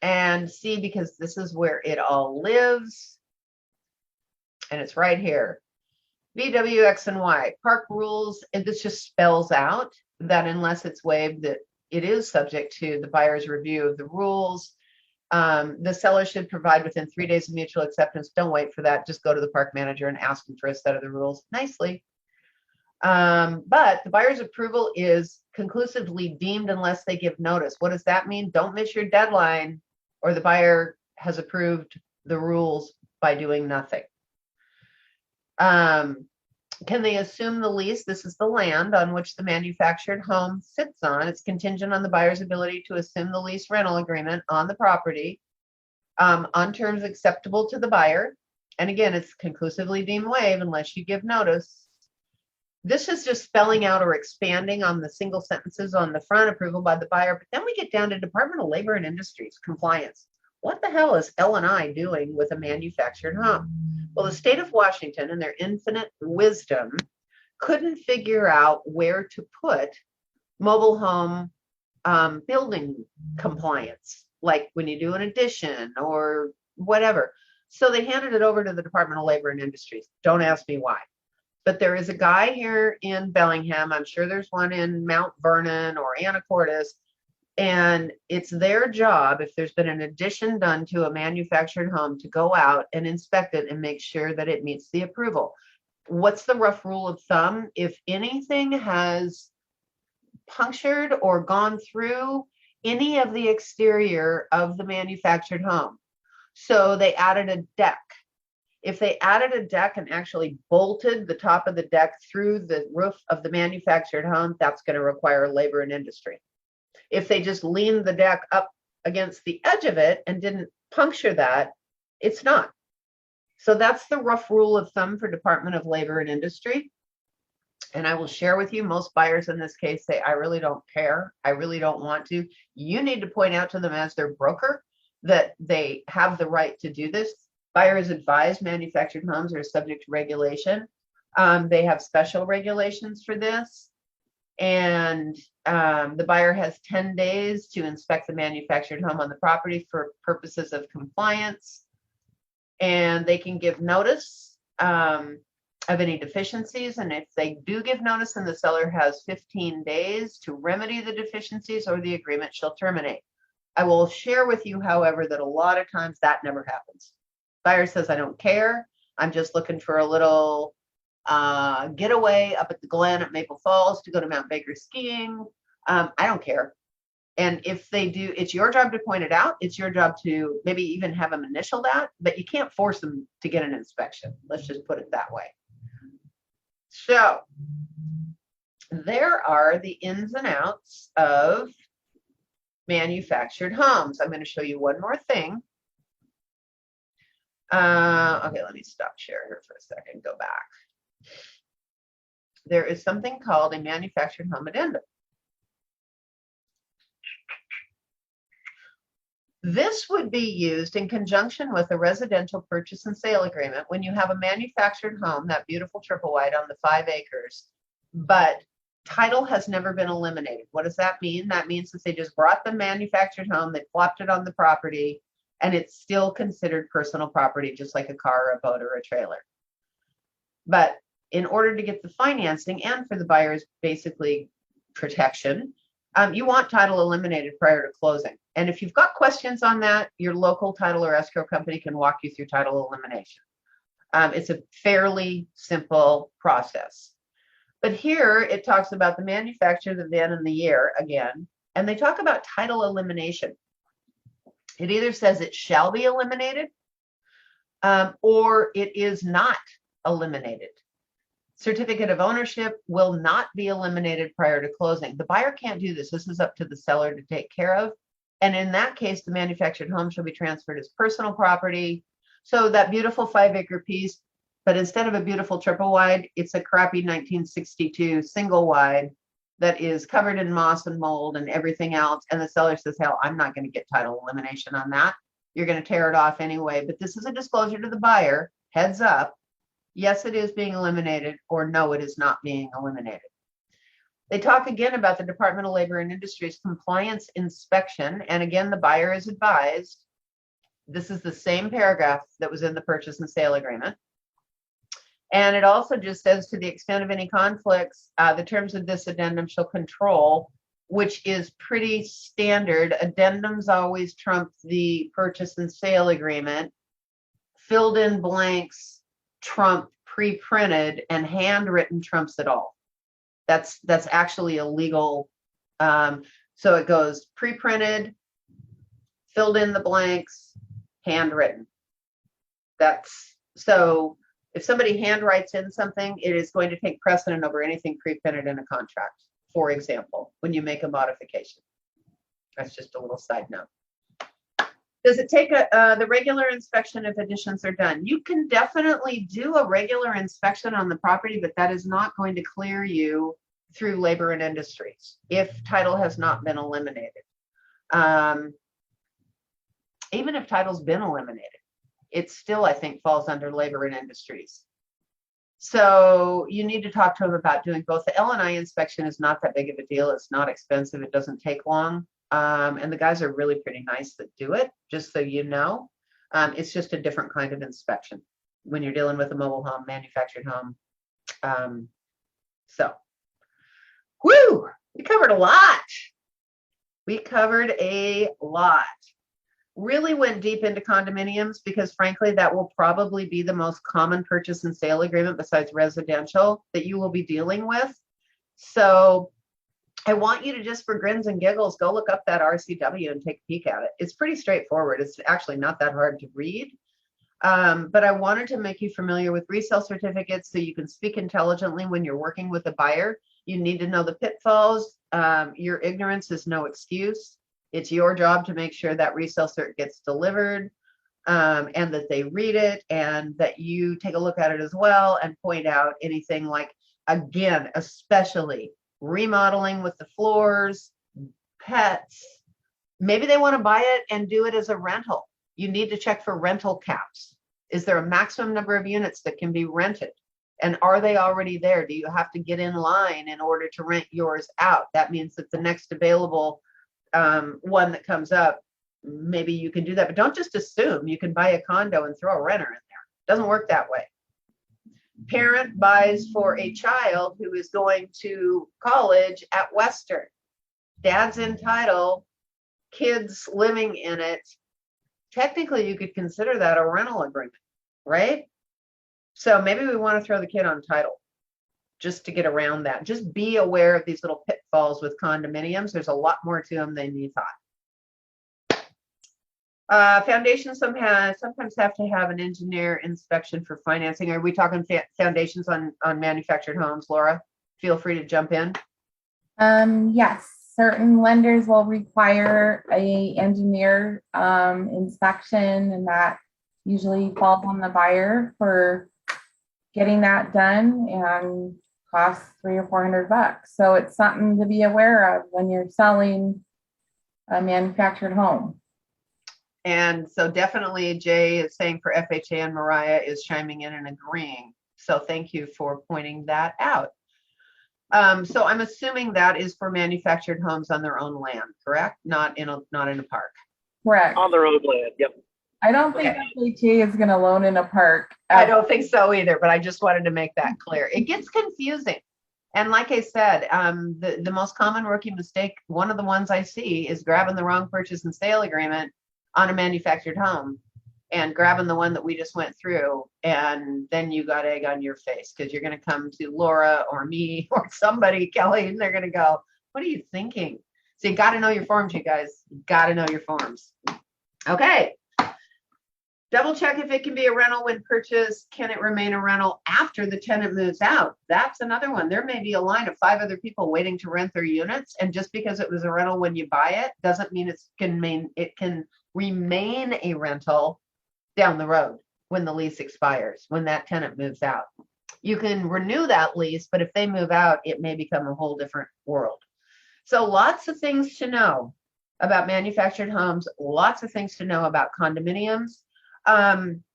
and see, because this is where it all lives. And it's right here. VW X and Y, park rules, and this just spells out that unless it's waived, that it is subject to the buyer's review of the rules. The seller should provide within 3 days of mutual acceptance. Don't wait for that. Just go to the park manager and ask him for a set of the rules nicely. But the buyer's approval is conclusively deemed unless they give notice. What does that mean? Don't miss your deadline, or the buyer has approved the rules by doing nothing. Can they assume the lease? This is the land on which the manufactured home sits on. It's contingent on the buyer's ability to assume the lease rental agreement on the property on terms acceptable to the buyer. And again, it's conclusively deemed waived unless you give notice. This is just spelling out or expanding on the single sentences on the front, approval by the buyer. But then we get down to Department of Labor and Industries compliance. What the hell is L&I doing with a manufactured home? Well, the state of Washington, in their infinite wisdom, couldn't figure out where to put mobile home building compliance, like when you do an addition or whatever. So they handed it over to the Department of Labor and Industries. Don't ask me why. But there is a guy here in Bellingham. I'm sure there's one in Mount Vernon or Anacortes. And it's their job, if there's been an addition done to a manufactured home, to go out and inspect it and make sure that it meets the approval. What's the rough rule of thumb? If anything has punctured or gone through any of the exterior of the manufactured home, so they added a deck. If they added a deck and actually bolted the top of the deck through the roof of the manufactured home, that's going to require labor and industry. If they just leaned the deck up against the edge of it and didn't puncture that, it's not. So that's the rough rule of thumb for Department of Labor and Industry. And I will share with you, most buyers in this case say, I really don't care. I really don't want to. You need to point out to them as their broker that they have the right to do this. Buyers advised manufactured homes are subject to regulation. They have special regulations for this. And the buyer has 10 days to inspect the manufactured home on the property for purposes of compliance. And they can give notice of any deficiencies. And if they do give notice, then the seller has 15 days to remedy the deficiencies, or the agreement shall terminate. I will share with you, however, that a lot of times that never happens. Buyer says, I don't care. I'm just looking for a little getaway up at the Glen at Maple Falls to go to Mount Baker skiing. I don't care. And if they do, it's your job to point it out. It's your job to maybe even have them initial that, but you can't force them to get an inspection. Let's just put it that way. So there are the ins and outs of manufactured homes. I'm going to show you one more thing. Okay, let me stop share here for a second, go back. There is something called a manufactured home addendum. This would be used in conjunction with a residential purchase and sale agreement when you have a manufactured home, that beautiful triple wide on the 5 acres, but title has never been eliminated. What does that mean? That means that they just brought the manufactured home, they plopped it on the property, and it's still considered personal property, just like a car or a boat or a trailer. But in order to get the financing and for the buyer's basically protection, you want title eliminated prior to closing. And if you've got questions on that, your local title or escrow company can walk you through title elimination. It's a fairly simple process. But here it talks about the manufacturer, the VIN, and the year again, and they talk about title elimination. It either says it shall be eliminated or it is not eliminated. Certificate of ownership will not be eliminated prior to closing. The buyer can't do this. This is up to the seller to take care of. And in that case, the manufactured home shall be transferred as personal property. So that beautiful 5-acre piece, but instead of a beautiful triple wide, it's a crappy 1962 single wide that is covered in moss and mold and everything else. And the seller says, hell, I'm not going to get title elimination on that. You're going to tear it off anyway. But this is a disclosure to the buyer, heads up. Yes, it is being eliminated, or no, it is not being eliminated. They talk again about the Department of Labor and Industries compliance inspection. And again, the buyer is advised. This is the same paragraph that was in the purchase and sale agreement. And it also just says, to the extent of any conflicts, the terms of this addendum shall control, which is pretty standard. Addendums always trump the purchase and sale agreement. Filled in blanks trump pre-printed, and handwritten trumps it all. That's actually illegal. So it goes pre-printed, filled in the blanks, handwritten. That's so if somebody handwrites in something, it is going to take precedent over anything pre-printed in a contract. For example, when you make a modification. That's just a little side note. Does it take the regular inspection if additions are done? You can definitely do a regular inspection on the property, but that is not going to clear you through labor and industries if title has not been eliminated. Even if title's been eliminated, it still, I think, falls under labor and industries. So you need to talk to them about doing both. The L&I inspection is not that big of a deal. It's not expensive. It doesn't take long. And the guys are really pretty nice that do it, just so you know. It's just a different kind of inspection when you're dealing with a mobile home, manufactured home. So, whoo, we covered a lot. We covered a lot. Really went deep into condominiums because frankly, that will probably be the most common purchase and sale agreement besides residential that you will be dealing with. So I want you to just for grins and giggles, go look up that RCW and take a peek at it. It's pretty straightforward. It's actually not that hard to read. But I wanted to make you familiar with resale certificates so you can speak intelligently when you're working with a buyer. You need to know the pitfalls. Your ignorance is no excuse. It's your job to make sure that resale cert gets delivered and that they read it and that you take a look at it as well and point out anything like, again, especially remodeling with the floors, pets. Maybe they want to buy it and do it as a rental. You need to check for rental caps. Is there a maximum number of units that can be rented? And are they already there? Do you have to get in line in order to rent yours out? That means that the next available one that comes up, maybe you can do that, but don't just assume you can buy a condo and throw a renter in there. Doesn't work that way. Parent buys for a child who is going to college at Western. Dad's in title, kids living in it. Technically, you could consider that a rental agreement, right? So maybe we want to throw the kid on title just to get around that. Just be aware of these little pitfalls with condominiums. There's a lot more to them than you thought. Foundations sometimes have to have an engineer inspection for financing. Are we talking foundations on manufactured homes, Laura? Feel free to jump in. Yes, certain lenders will require a engineer inspection, and that usually falls on the buyer for getting that done and costs $300 or $400. So it's something to be aware of when you're selling a manufactured home. And so definitely Jay is saying for FHA, and Mariah is chiming in and agreeing. So thank you for pointing that out. So I'm assuming that is for manufactured homes on their own land, correct? Not in a park. Correct. On their own land, yep. I don't think Okay. FHA is gonna loan in a park. I don't think so either, but I just wanted to make that clear. It gets confusing. And like I said, the most common rookie mistake, one of the ones I see, is grabbing the wrong purchase and sale agreement on a manufactured home and grabbing the one that we just went through. And then you got egg on your face because you're going to come to Laura or me or somebody, Kelly, and they're going to go, what are you thinking? So you got to know your forms, you guys. You got to know your forms. Okay. Double check if it can be a rental when purchased. Can it remain a rental after the tenant moves out? That's another one. There may be a line of 5 other people waiting to rent their units. And just because it was a rental when you buy it, doesn't mean it can remain a rental down the road when the lease expires, when that tenant moves out. You can renew that lease, but if they move out, it may become a whole different world. So lots of things to know about manufactured homes, lots of things to know about condominiums.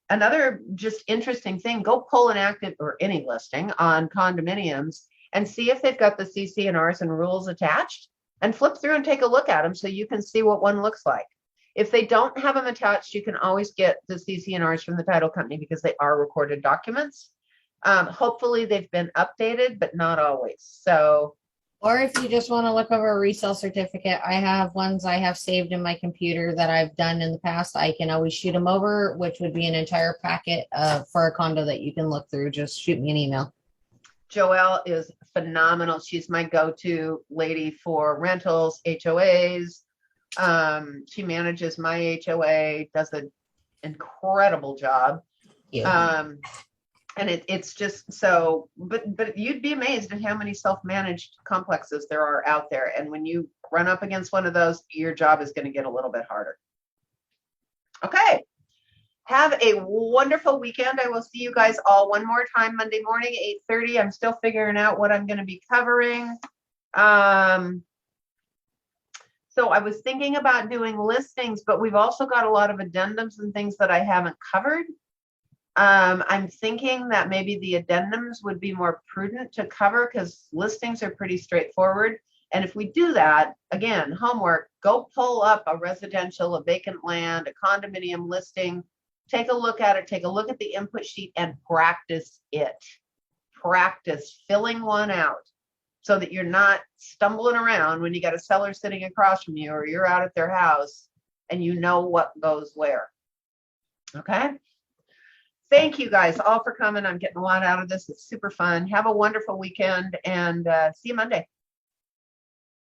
Another just interesting thing, go pull an active or any listing on condominiums and see if they've got the CC&Rs and rules attached, and flip through and take a look at them so you can see what one looks like. If they don't have them attached, you can always get the CC&Rs from the title company because they are recorded documents. Hopefully they've been updated, but not always. So Or if you just want to look over a resale certificate, I have ones I have saved in my computer that I've done in the past. I can always shoot them over, which would be an entire packet for a condo that you can look through. Just shoot me an email. Joelle is phenomenal. She's my go-to lady for rentals, HOAs. She manages my HOA, does an incredible job. And it's just so, but you'd be amazed at how many self-managed complexes there are out there. And when you run up against one of those, your job is going to get a little bit harder. Okay. Have a wonderful weekend. I will see you guys all one more time Monday morning, 8:30. I'm still figuring out what I'm going to be covering. So I was thinking about doing listings, but we've also got a lot of addendums and things that I haven't covered. I'm thinking that maybe the addendums would be more prudent to cover because listings are pretty straightforward. And if we do that, again, homework, go pull up a residential, a vacant land, a condominium listing, take a look at it, take a look at the input sheet and practice it. Practice filling one out so that you're not stumbling around when you got a seller sitting across from you or you're out at their house and you know what goes where. Okay. Thank you guys all for coming. I'm getting a lot out of this. It's super fun. Have a wonderful weekend and see you Monday.